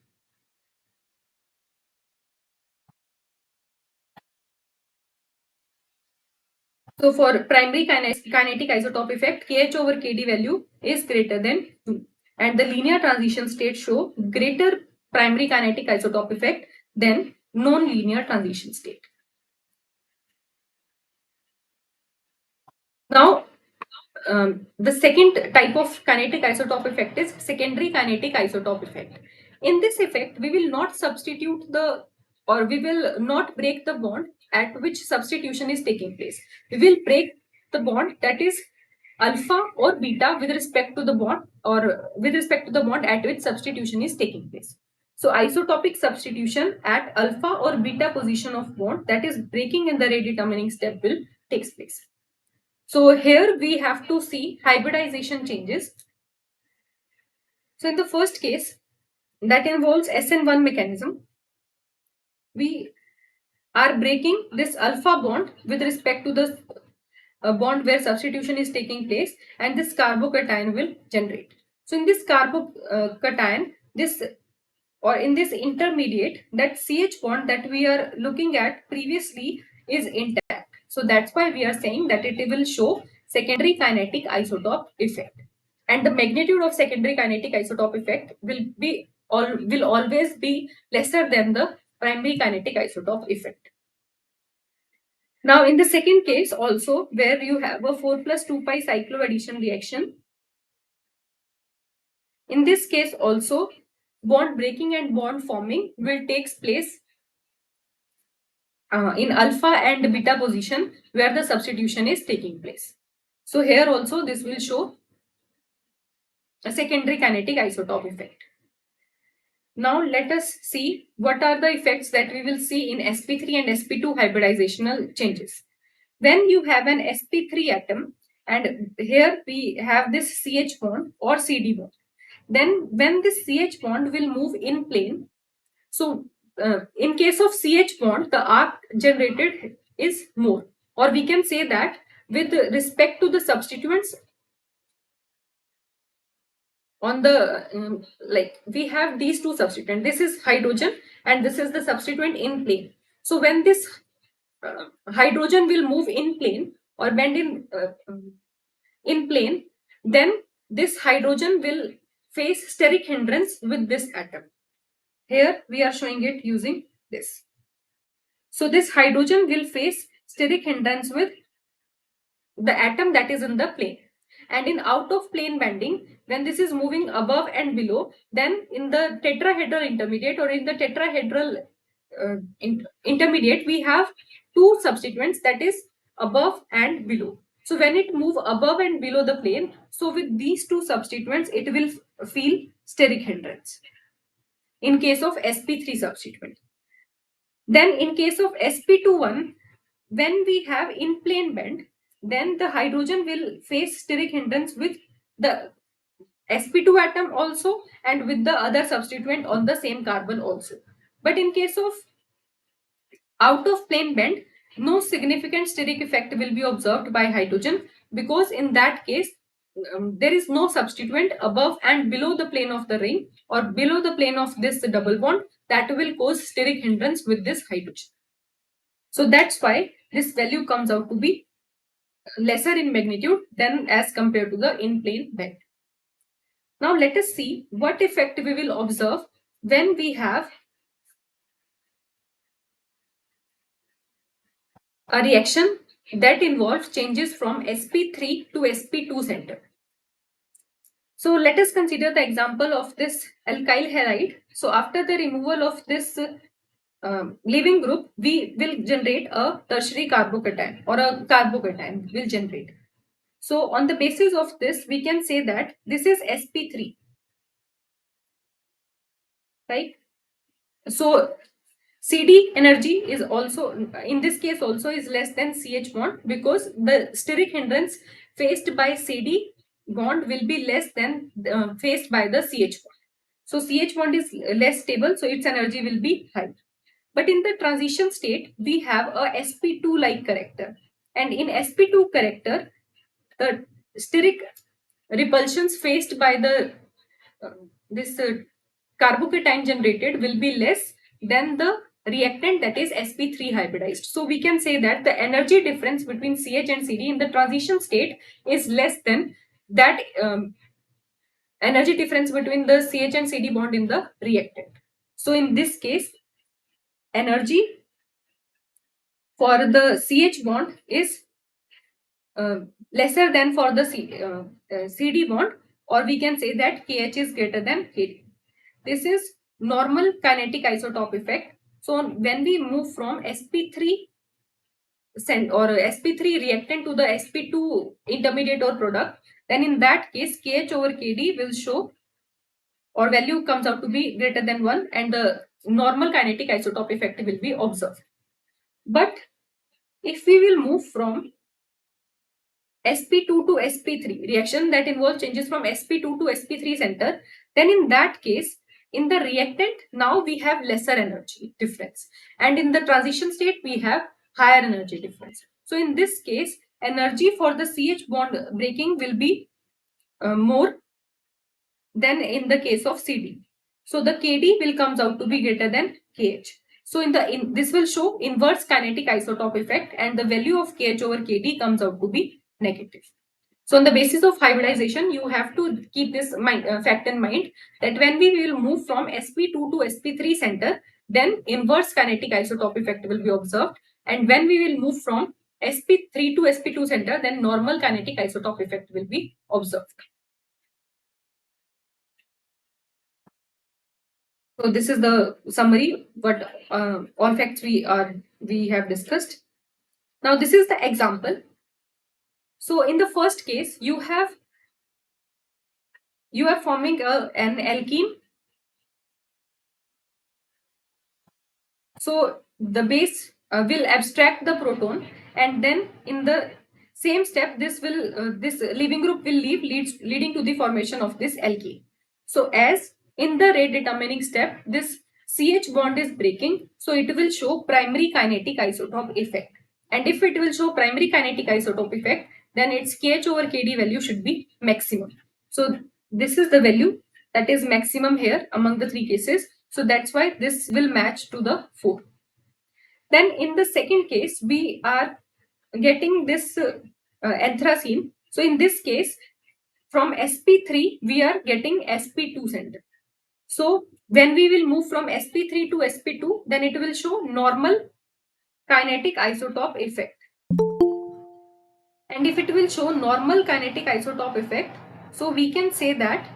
So for primary kinetic isotope effect, KH over KD value is greater than 2. And the linear transition state show greater primary kinetic isotope effect than non-linear transition state. Now, the second type of kinetic isotope effect is secondary kinetic isotope effect. In this effect, we will not substitute the or we will not break the bond at which substitution is taking place. We will break the bond that is alpha or beta with respect to the bond or with respect to the bond at which substitution is taking place. So isotopic substitution at alpha or beta position of bond, that is breaking in the rate determining step, will takes place. So here we have to see hybridization changes. So in the first case, that involves SN1 mechanism, we are breaking this alpha bond with respect to the bond where substitution is taking place, and this carbocation will generate. So in this carbocation, this or in this intermediate, that CH bond that we are looking at previously is intact. So that's why we are saying that it will show secondary kinetic isotope effect. And the magnitude of secondary kinetic isotope effect will always be lesser than the primary kinetic isotope effect. Now, in the second case also, where you have a 4 plus 2 pi cycloaddition reaction, in this case also, bond breaking and bond forming will takes place in alpha and beta position where the substitution is taking place. So here also this will show a secondary kinetic isotope effect. Now let us see what are the effects that we will see in sp3 and sp2 hybridizational changes. When you have an sp3 atom and here we have this CH bond or CD bond, then when this CH bond will move in plane, so in case of CH bond, the arc generated is more, or we can say that with respect to the substituents on the like we have these two substituents. This is hydrogen and this is the substituent in plane. So when this hydrogen will move in plane or bend in plane, then this hydrogen will face steric hindrance with this atom. Here we are showing it using this. So this hydrogen will face steric hindrance with the atom that is in the plane. And in out of plane bending, when this is moving above and below, then in the tetrahedral intermediate or in the tetrahedral intermediate, we have two substituents, that is above and below. So when it move above and below the plane, so with these two substituents, it will feel steric hindrance in case of sp3 substituent. Then in case of sp21, when we have in plane bend, then the hydrogen will face steric hindrance with the sp2 atom also and with the other substituent on the same carbon also. But in case of out of plane bend, no significant steric effect will be observed by hydrogen, because in that case there is no substituent above and below the plane of the ring or below the plane of this double bond that will cause steric hindrance with this hydrogen. So that's why this value comes out to be lesser in magnitude than as compared to the in plane bend. Now let us see what effect we will observe when we have a reaction that involves changes from sp3 to sp2 center. So let us consider the example of this alkyl halide. So after the removal of this leaving group, we will generate a tertiary carbocation or a carbocation will generate. So on the basis of this, we can say that this is sp3 right? So CD energy is also, in this case also, is less than CH bond, because the steric hindrance faced by CD bond will be less than faced by the CH bond. So CH bond is less stable, so its energy will be high. But in the transition state, we have a sp2 like character, and in sp2 character, the steric repulsions faced by the this carbocation generated will be less than the reactant, that is sp3 hybridized. So we can say that the energy difference between CH and CD in the transition state is less than that energy difference between the CH and CD bond in the reactant. So in this case, energy for the CH bond is lesser than for the CD bond, or we can say that KH is greater than KD. This is normal kinetic isotope effect. So when we move from sp3 sp3 reactant to the sp2 intermediate or product, then in that case KH over KD will show, or value comes out to be greater than 1, and the normal kinetic isotope effect will be observed. But if we will move from sp2 to sp3 reaction that involves changes from sp2 to sp3 center, then in that case, in the reactant, now we have lesser energy difference, and in the transition state we have higher energy difference. So in this case, energy for the CH bond breaking will be more than in the case of CD. So the KD will comes out to be greater than KH. So this will show inverse kinetic isotope effect, and the value of KH over KD comes out to be negative. So on the basis of hybridization, you have to keep this fact in mind, that when we will move from sp2 to sp3 center, then inverse kinetic isotope effect will be observed, and when we will move from sp3 to sp2 center, then normal kinetic isotope effect will be observed. So this is the summary, what all facts we have discussed. Now this is the example. So in the first case, you are forming an alkene. So the base will abstract the proton, and then in the same step, this leaving group will leading to the formation of this alkene. So as in the rate determining step, this CH bond is breaking, so it will show primary kinetic isotope effect. And if it will show primary kinetic isotope effect, then its KH over KD value should be maximum. So this is the value that is maximum here among the three cases. So that's why this will match to the 4. Then in the second case, we are getting this anthracene. So in this case, from sp3, we are getting sp2 center. So when we will move from sp3 to sp2, then it will show normal kinetic isotope effect. And if it will show normal kinetic isotope effect, so we can say that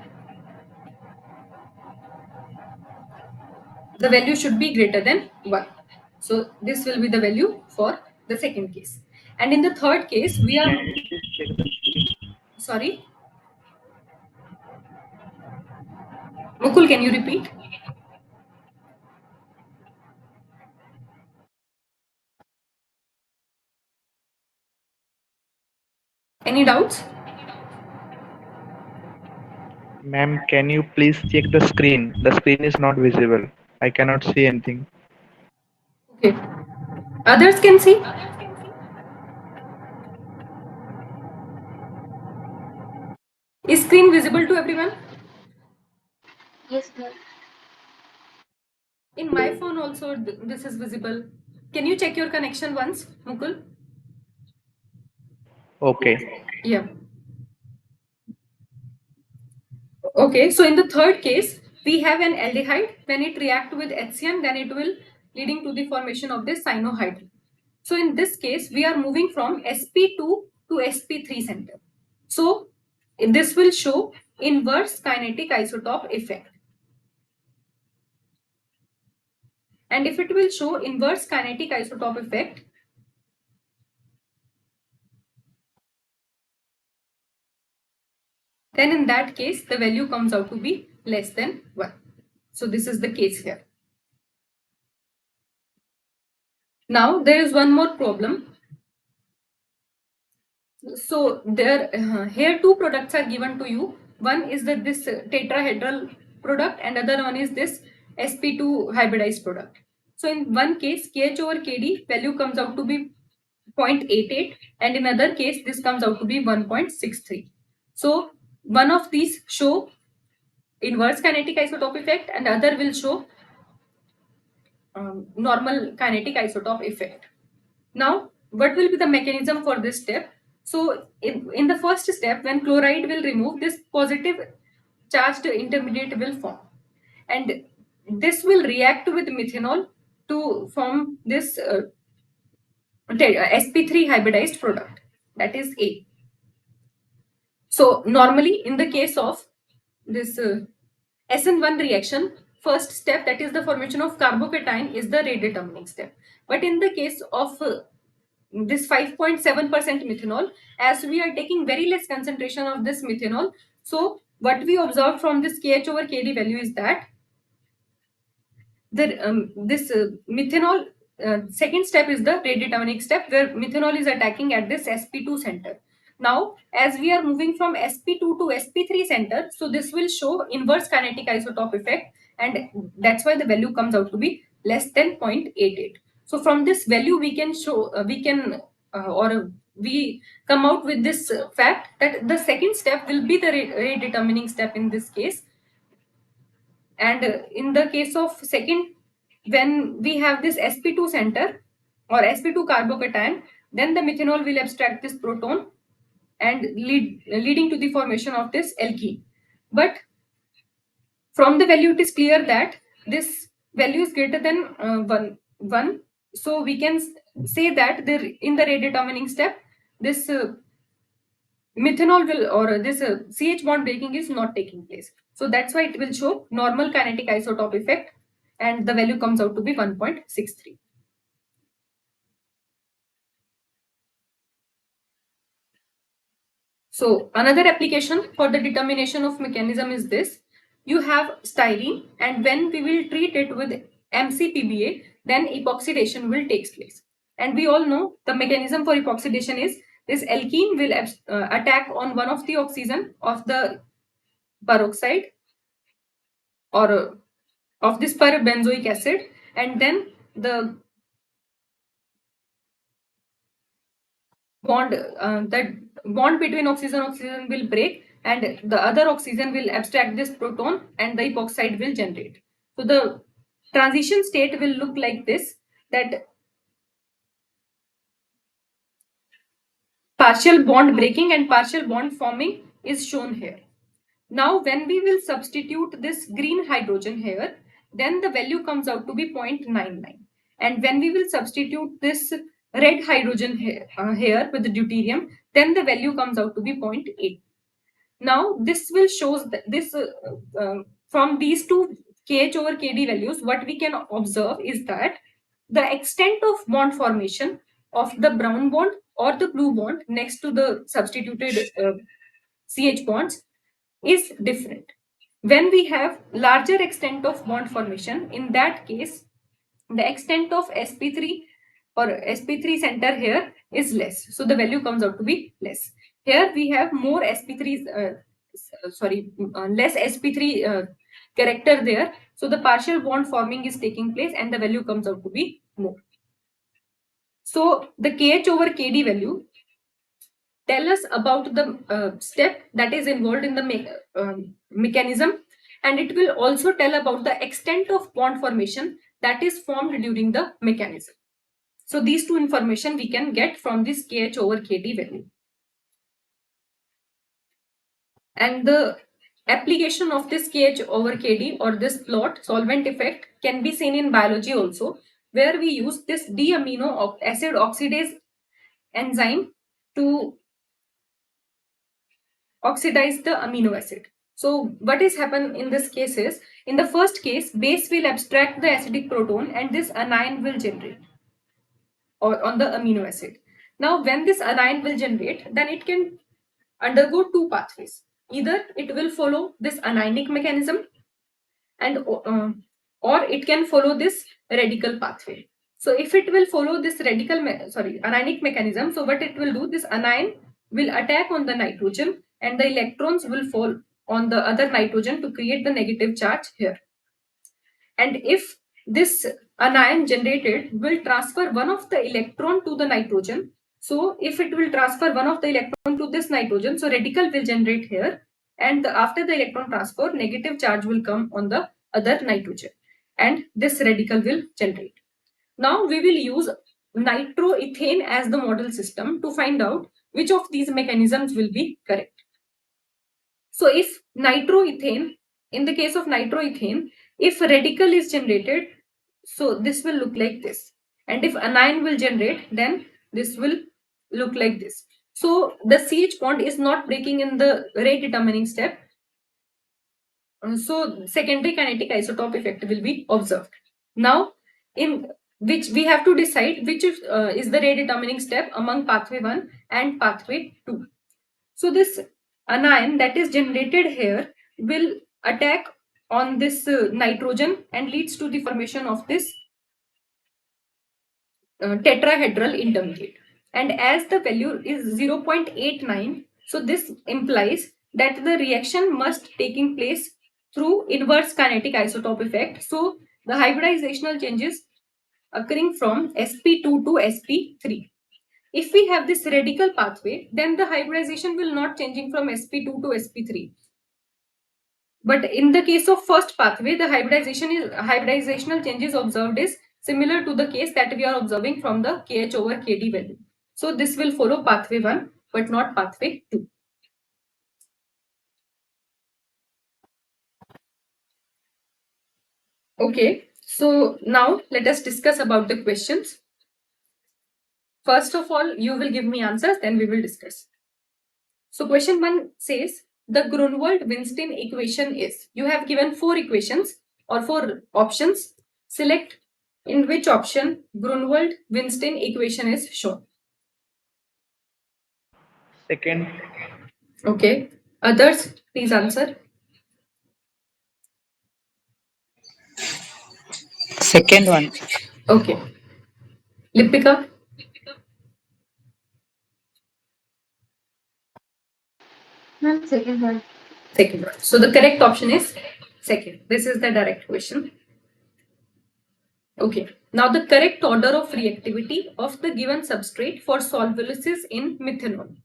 the value should be greater than 1. So this will be the value for the second case. And in the third case, we are... Sorry? Mukul, can you repeat? Any doubts? Ma'am, can you please check the screen? The screen is not visible. I cannot see anything. Okay. Others can see? Is screen visible to everyone? Yes, sir. In my phone also this is visible. Can you check your connection once, Mukul? Okay. Yeah. Okay, so in the third case, we have an aldehyde. When it react with HCN, then it will leading to the formation of this cyanohydrin. So in this case, we are moving from sp2 to sp3 center. So this will show inverse kinetic isotope effect. And if it will show inverse kinetic isotope effect, then in that case, the value comes out to be less than 1. So this is the case here. Now there is one more problem. So there here two products are given to you. One is this tetrahedral product, and other one is this sp2 hybridized product. So in one case, kh over kd value comes out to be 0.88, and in other case this comes out to be 1.63. So one of these show inverse kinetic isotope effect, and other will show normal kinetic isotope effect. Now, what will be the mechanism for this step? So, in the first step, when chloride will remove, this positive charged intermediate will form, and this will react with methanol to form this sp3 hybridized product, that is A. So, normally in the case of this SN1 reaction, first step, that is the formation of carbocation, is the rate determining step. But in the case of this 5.7% methanol, as we are taking very less concentration of this methanol, so what we observe from this kh over kd value is that this methanol, second step is the rate determining step, where methanol is attacking at this sp2 center. Now as we are moving from sp2 to sp3 center, so this will show inverse kinetic isotope effect, and that's why the value comes out to be less than 0.88. So from this value we can show or we come out with this fact that the second step will be the rate determining step in this case. And in the case of second, when we have this sp2 center or sp2 carbocation, then the methanol will abstract this proton and leading to the formation of this alkene. But from the value it is clear that this value is greater than 1. So we can say that in the rate determining step, this methanol will, or this CH bond breaking is not taking place. So that's why it will show normal kinetic isotope effect, and the value comes out to be 1.63. So another application for the determination of mechanism is this. You have styrene, and when we will treat it with MCPBA, then epoxidation will take place. And we all know the mechanism for epoxidation is this alkene will attack on one of the oxygen of the peroxide or of this benzoic acid, and then the bond between oxygen will break, and the other oxygen will abstract this proton, and the epoxide will generate. So the transition state will look like this, that partial bond breaking and partial bond forming is shown here. Now when we will substitute this green hydrogen here, then the value comes out to be 0.99. And when we will substitute this red hydrogen here with the deuterium, then the value comes out to be 0.8. Now this will shows that this from these two kh over kd values, what we can observe is that the extent of bond formation of the brown bond or the blue bond next to the substituted ch bonds is different. When we have larger extent of bond formation, in that case, the extent of sp3 or sp3 center here is less. So the value comes out to be less. Here we have more sp3s, less sp3 character there. So the partial bond forming is taking place, and the value comes out to be more. So the kh over kd value tell us about the step that is involved in the mechanism, and it will also tell about the extent of bond formation that is formed during the mechanism. So these two information we can get from this kh over kd value. And the application of this kh over kd or this plot solvent effect can be seen in biology also, where we use this D-amino acid oxidase enzyme to oxidize the amino acid. So what is happen in this case is, in the first case, base will abstract the acidic proton, and this anion will generate or on the amino acid. Now when this anion will generate, then it can undergo two pathways. Either it will follow this anionic mechanism, and or it can follow this radical pathway. So if it will follow this anionic mechanism, so what it will do, this anion will attack on the nitrogen and the electrons will fall on the other nitrogen to create the negative charge here. And if this anion generated will transfer one of the electron to the nitrogen, so if it will transfer one of the electron to this nitrogen, so radical will generate here, and after the electron transfer, negative charge will come on the other nitrogen, and this radical will generate. Now we will use nitroethane as the model system to find out which of these mechanisms will be correct. So if nitroethane, in the case of nitroethane, if radical is generated, so this will look like this. And if anion will generate, then this will look like this. So the CH bond is not breaking in the rate determining step. So secondary kinetic isotope effect will be observed. Now, in which we have to decide which is the rate determining step among pathway 1 and pathway 2. So this anion that is generated here will attack on this nitrogen and leads to the formation of this tetrahedral intermediate. And as the value is 0.89, so this implies that the reaction must taking place through inverse kinetic isotope effect. So the hybridizational changes occurring from sp2 to sp3. If we have this radical pathway, then the hybridization will not changing from sp2 to sp3. But in the case of first pathway, the hybridizational changes observed is similar to the case that we are observing from the Kh over Kd value. So this will follow pathway 1, but not pathway 2. Okay, so now let us discuss about the questions. First of all, you will give me answers, then we will discuss. So question 1 says, the Grunwald-Weinstein equation is, you have given 4 equations or 4 options. Select in which option Grunwald-Weinstein equation is shown. Second. Okay. Others, please answer. Second one. Okay. Lipika? Ma'am, second one. Second one. So the correct option is second. This is the direct question. Okay. Now the correct order of reactivity of the given substrate for solvolysis in methanol.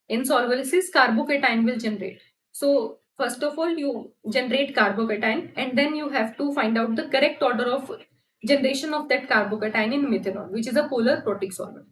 In solvolysis, carbocation will generate. So first of all, you generate carbocation and then you have to find out the correct order of generation of that carbocation in methanol, which is a polar protic solvent.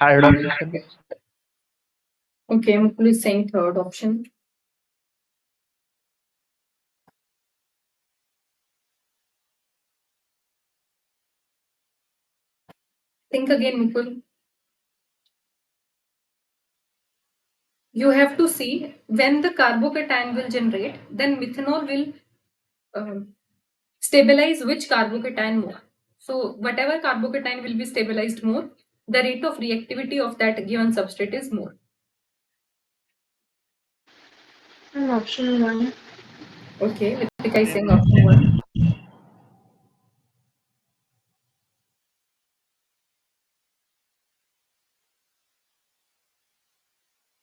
Third option. Okay, Mukul is saying third option. Think again, Mukul. You have to see when the carbocation will generate, then methanol will stabilize which carbocation more. So whatever carbocation will be stabilized more, the rate of reactivity of that given substrate is more. Ma'am, option one. Okay, Lipika is saying option 1.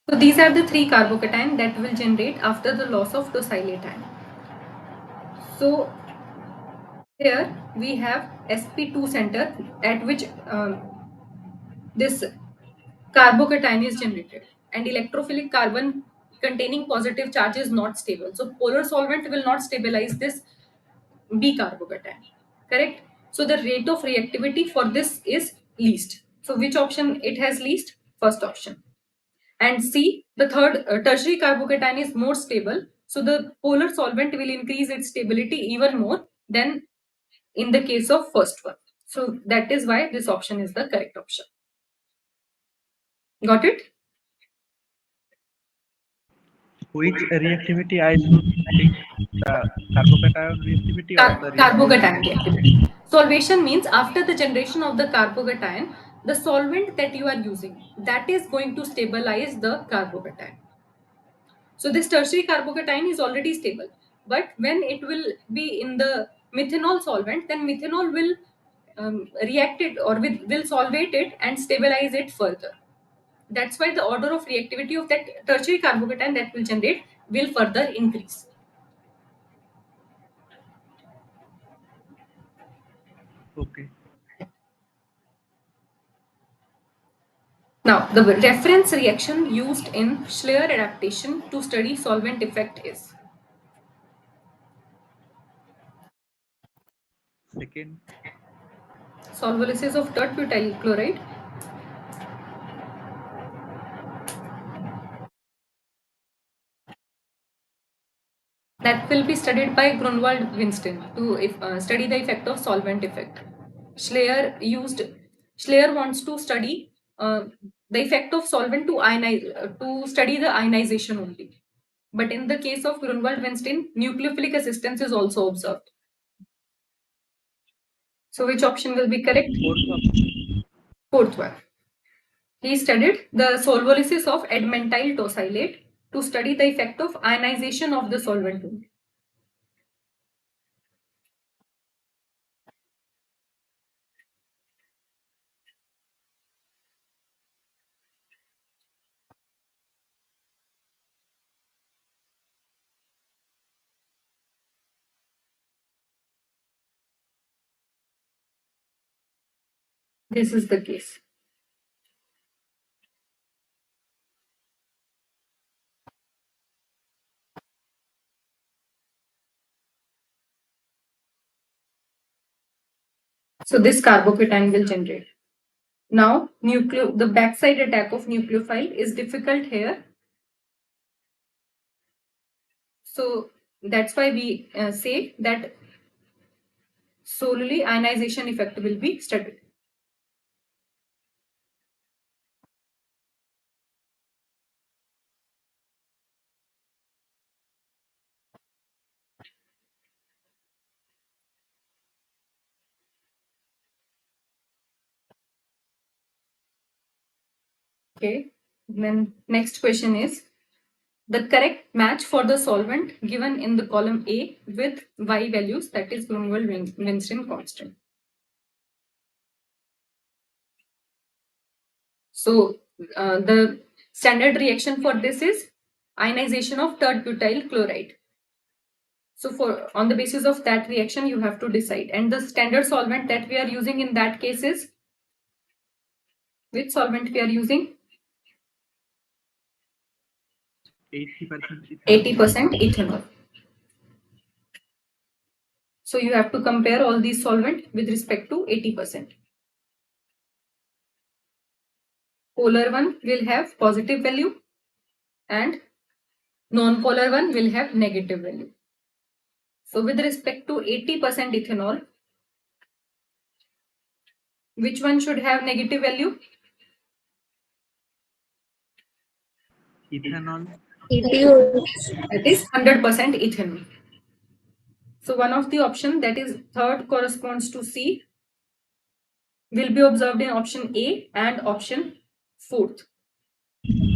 So these are the 3 carbocation that will generate after the loss of docylate ion. So Here we have sp2 center at which this carbocation is generated, and electrophilic carbon containing positive charge is not stable. So polar solvent will not stabilize this B carbocation. Correct? So the rate of reactivity for this is least. So which option it has least? First option. And C, the third tertiary carbocation is more stable. So the polar solvent will increase its stability even more than in the case of first one. So that is why this option is the correct option. Got it? Which reactivity I should take? The carbocation reactivity or the Carbocation reactivity? reactivity. Solvation means after the generation of the carbocation, the solvent that you are using, that is going to stabilize the carbocation. So this tertiary carbocation is already stable, but when it will be in the methanol solvent, then methanol will react it or will solvate it and stabilize it further. That's why the order of reactivity of that tertiary carbocation that will generate will further increase. Okay. Now, the reference reaction used in Schleyer adaptation to study solvent effect is Second. solvolysis of tert butyl chloride. That will be studied by Grunwald Winston to study the effect of solvent effect. Schleyer wants to study the effect of solvent to to study the ionization only. But in the case of Grunwald Winston, nucleophilic assistance is also observed. So which option will be correct? Fourth one. He studied the solvolysis of N-methyl tosylate to study the effect of ionization of the solvent only. This is the case. So this carbocation will generate. Now, the backside attack of nucleophile is difficult here. So that's why we say that solely ionization effect will be studied. Okay. Then next question is the correct match for the solvent given in the column A with Y values, that is Grunwald-Winston constant. So the standard reaction for this is ionization of tert butyl chloride. So for on the basis of that reaction, you have to decide. And the standard solvent that we are using in that case is, which solvent we are using? 80% ethanol. 80% ethanol. So you have to compare all these solvent with respect to 80%. Polar one will have positive value and non-polar one will have negative value. So with respect to 80% ethanol, which one should have negative value? Ethanol. That is 100% ethanol. So one of the option, that is third, corresponds to C, will be observed in option A and option fourth.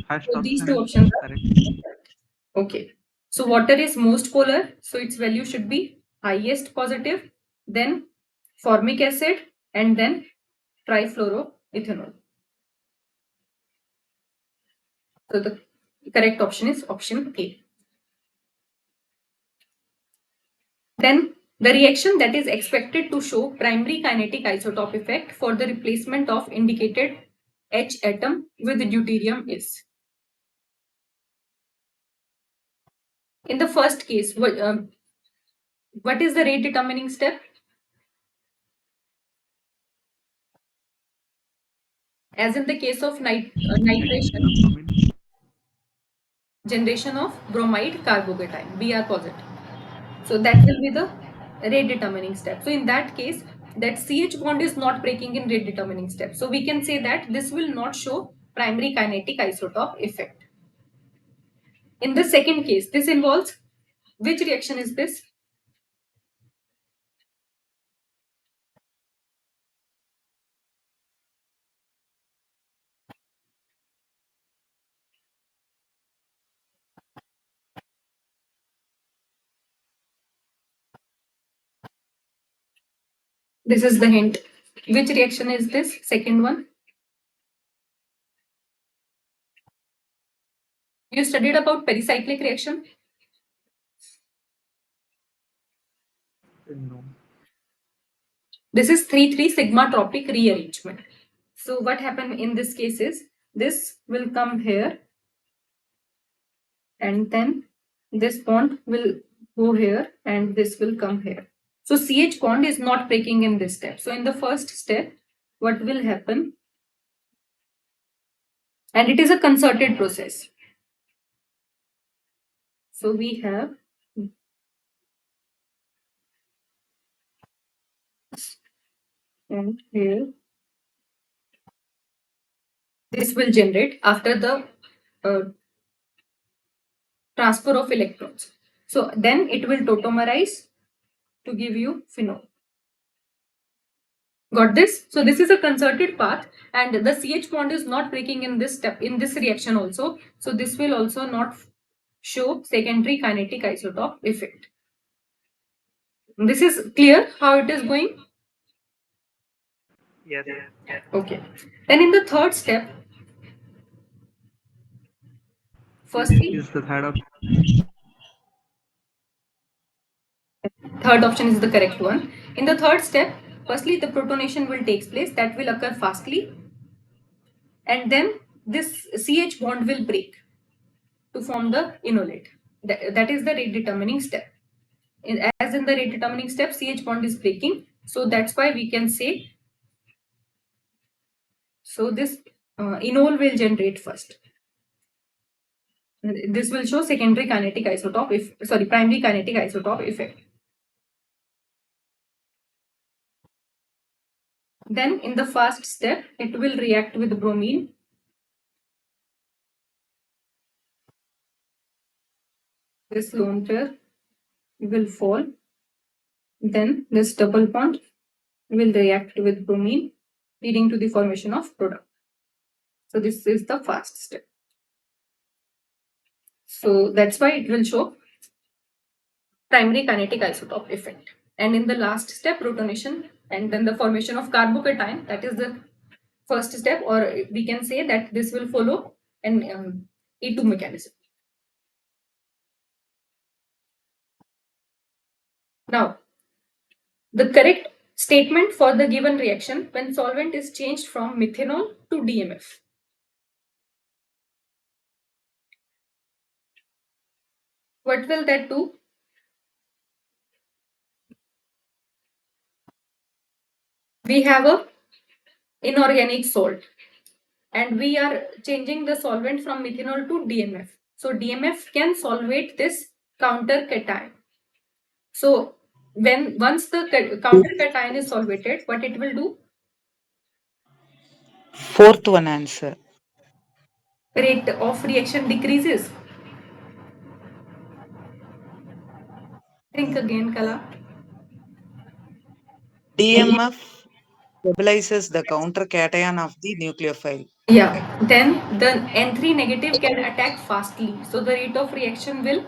First So these option two is options are correct. correct. Okay. So water is most polar, so its value should be highest positive, then formic acid, and then trifluoroethanol. So the correct option is option A. Then The reaction that is expected to show primary kinetic isotope effect for the replacement of indicated H atom with deuterium is. In the first case, what is the rate determining step? As in the case of nitration, generation of bromide carbocation, Br positive. So that will be the rate determining step. So in that case, that CH bond is not breaking in rate determining step. So we can say that this will not show primary kinetic isotope effect. In the second case, this involves which reaction is this? This is the hint. Which reaction is this? Second one. You studied about pericyclic reaction. No. This is 3,3 sigma tropic rearrangement. So what happened in this case is this will come here and then this bond will go here and this will come here. So CH bond is not breaking in this step. So in the first step, what will happen? And it is a concerted process. So we have and here this will generate after the transfer of electrons. So then it will tautomerize to give you phenol. Got this? So this is a concerted path and the CH bond is not breaking in this step, in this reaction also. So this will also not show secondary kinetic isotope effect. This is clear how it is going? Yes. Okay. Then in the third step, firstly, Is the third third option is the correct one. In the third step, firstly the protonation will take place, that will occur fastly, and then this CH bond will break to form the enolate. That is the rate determining step. As in the rate determining step, CH bond is breaking. So that's why we can say, so this enol will generate first. This will show secondary kinetic isotope, primary kinetic isotope effect. Then in the first step, it will react with bromine. This lone pair will fall. Then this double bond will react with bromine, leading to the formation of product. So this is the first step. So that's why it will show primary kinetic isotope effect. And in the last step, protonation and then the formation of carbocation, that is the first step, or we can say that this will follow an E2 mechanism. Now, the correct statement for the given reaction when solvent is changed from methanol to DMF. What will that do? We have a inorganic salt and we are changing the solvent from methanol to DMF. So DMF can solvate this counter cation. So once the counter cation is solvated, what it will do? Fourth one answer. Rate of reaction decreases. Think again, Kala. DMF stabilizes the counter cation of the nucleophile. Yeah, then the N3 negative can attack fastly. So the rate of reaction will,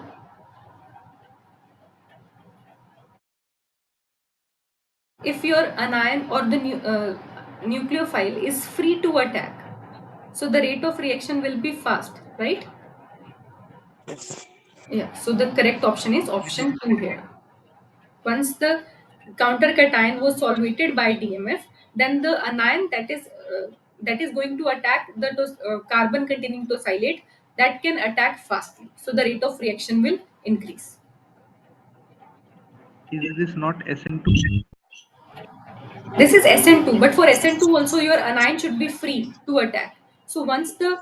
if your anion or the nucleophile is free to attack, so the rate of reaction will be fast, right? Yes. Yeah, so the correct option is option 2 here. Once the counter cation was solvated by DMF, then the anion that is going to attack the carbon containing tosylate, that can attack fastly. So the rate of reaction will increase. Is this not SN2? This is SN2, but for SN2 also your anion should be free to attack. So once the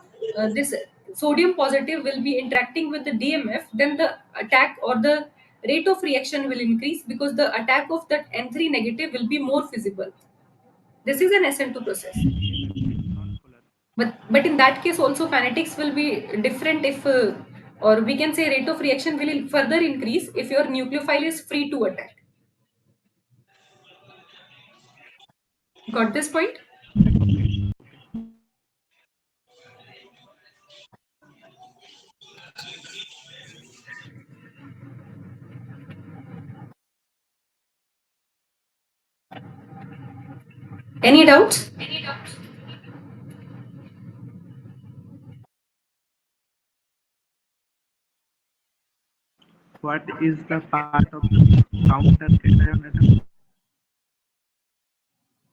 this sodium positive will be interacting with the DMF, then the attack or the rate of reaction will increase, because the attack of that N3 negative will be more feasible. This is an SN2 process. But in that case also kinetics will be different if or we can say rate of reaction will further increase if your nucleophile is free to attack. Got this point? Any doubts? What is the part of the counter cation atom?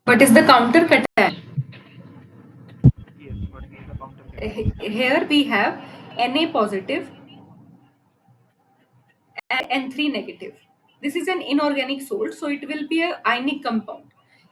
What is the counter cation? Yes, what is the counter cation? Here we have Na positive and N3 negative. This is an inorganic salt, so it will be a ionic compound.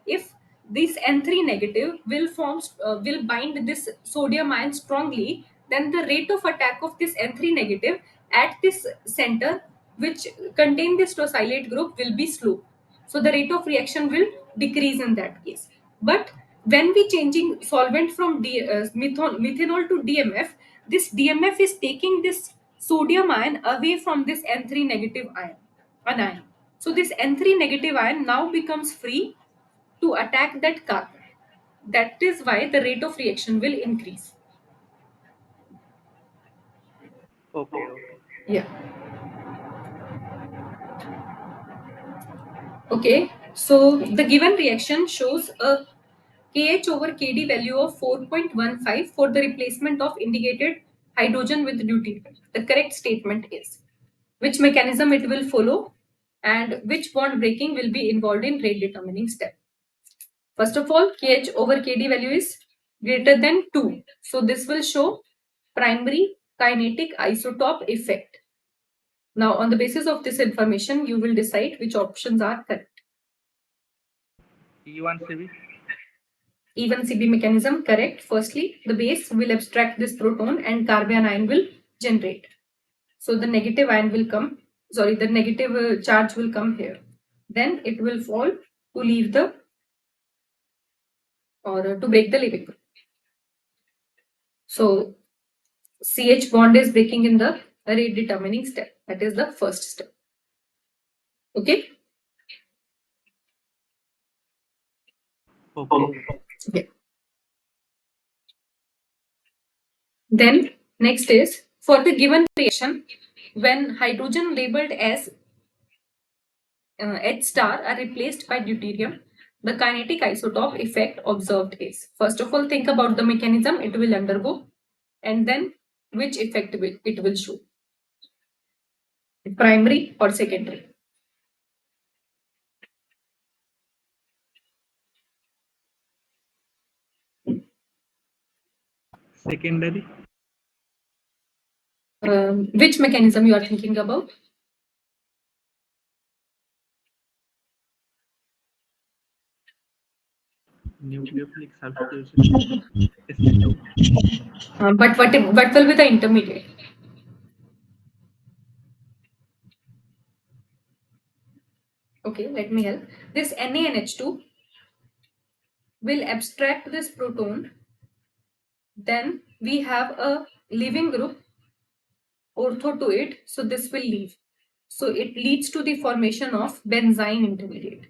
If this N3 negative will bind this sodium ion strongly, then the rate of attack of this N3 negative at this center, which contain this tosylate group, will be slow. So the rate of reaction will decrease in that case. But when we changing solvent from methanol to DMF, this DMF is taking this sodium ion away from this N3 negative anion. So this N3 negative ion now becomes free to attack that carbon. That is why the rate of reaction will increase. Okay, okay. Yeah. Okay. So the given reaction shows a Kh over Kd value of 4.15 for the replacement of indicated hydrogen with deuterium. The correct statement is which mechanism it will follow and which bond breaking will be involved in rate determining step. First of all, Kh over Kd value is greater than 2. So this will show primary kinetic isotope effect. Now, on the basis of this information, you will decide which options are correct. E1CB? Even CB mechanism, correct. Firstly, the base will abstract this proton and carbon ion will generate. So the negative ion will come, sorry, the negative charge will come here. Then it will fall to leave the, or to break the Levig group. So CH bond is breaking in the rate determining step. That is the first step. Okay. Okay. Okay. Then next is for the given reaction, when hydrogen labeled as H star are replaced by deuterium, the kinetic isotope effect observed is, first of all, think about the mechanism it will undergo, and then which effect it will show, primary or secondary. Secondary? Which mechanism you are thinking about? Nucleophilic substitution. SN2. But what will be the intermediate? Okay, let me help. This NaNH2 will abstract this proton. Then we have a leaving group ortho to it, so this will leave. So it leads to the formation of benzyne intermediate.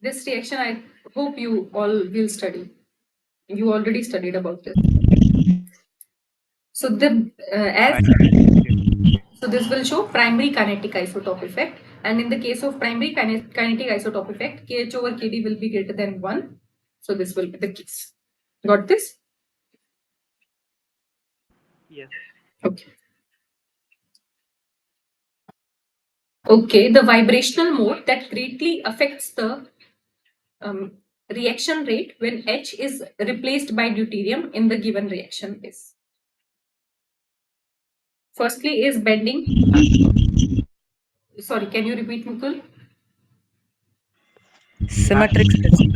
This reaction, I hope you all will study. You already studied about this. So so this will show primary kinetic isotope effect, and in the case of primary kinetic isotope effect, Kh over Kd will be greater than 1. So this will be the case. Got this? Yes. Okay. Okay, the vibrational mode that greatly affects the reaction rate when H is replaced by deuterium in the given reaction is. Firstly is bending. Sorry, can you repeat, Mukul? Symmetric stretching.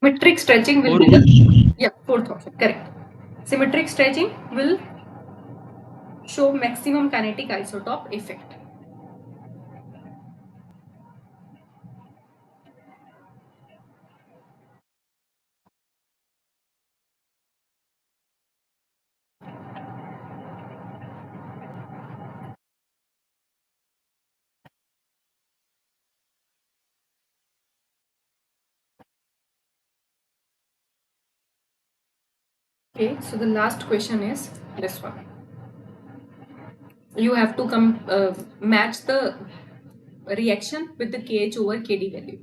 Symmetric stretching will be the fourth option, correct. Symmetric stretching will show maximum kinetic isotope effect. Okay, so the last question is this one. You have to match the reaction with the KH over KD value.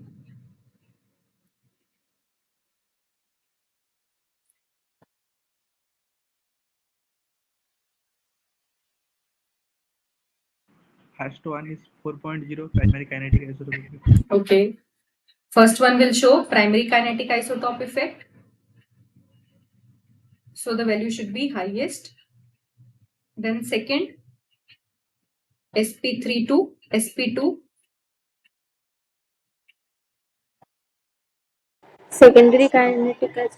First one is 4.0 primary kinetic isotope effect. Okay, first one will show primary kinetic isotope effect. So the value should be highest. Then second, sp32, sp2, Secondary kinetic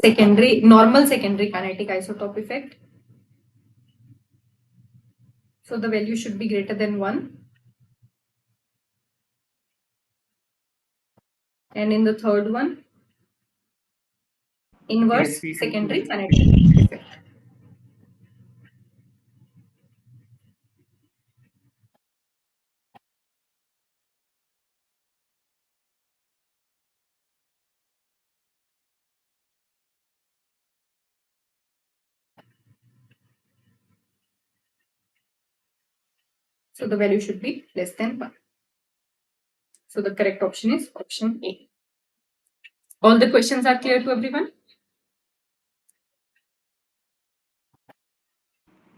secondary, normal secondary kinetic isotope effect. So the value should be greater than 1. And in the third one, inverse sp2 secondary kinetic effect. So the value should be less than 1. So the correct option is option A. All the questions are clear to everyone?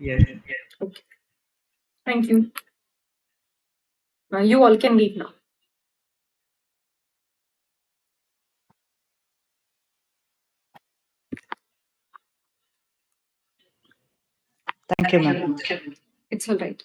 Yes. Okay. Thank you. You all can leave now. Thank you, ma'am. It's all right.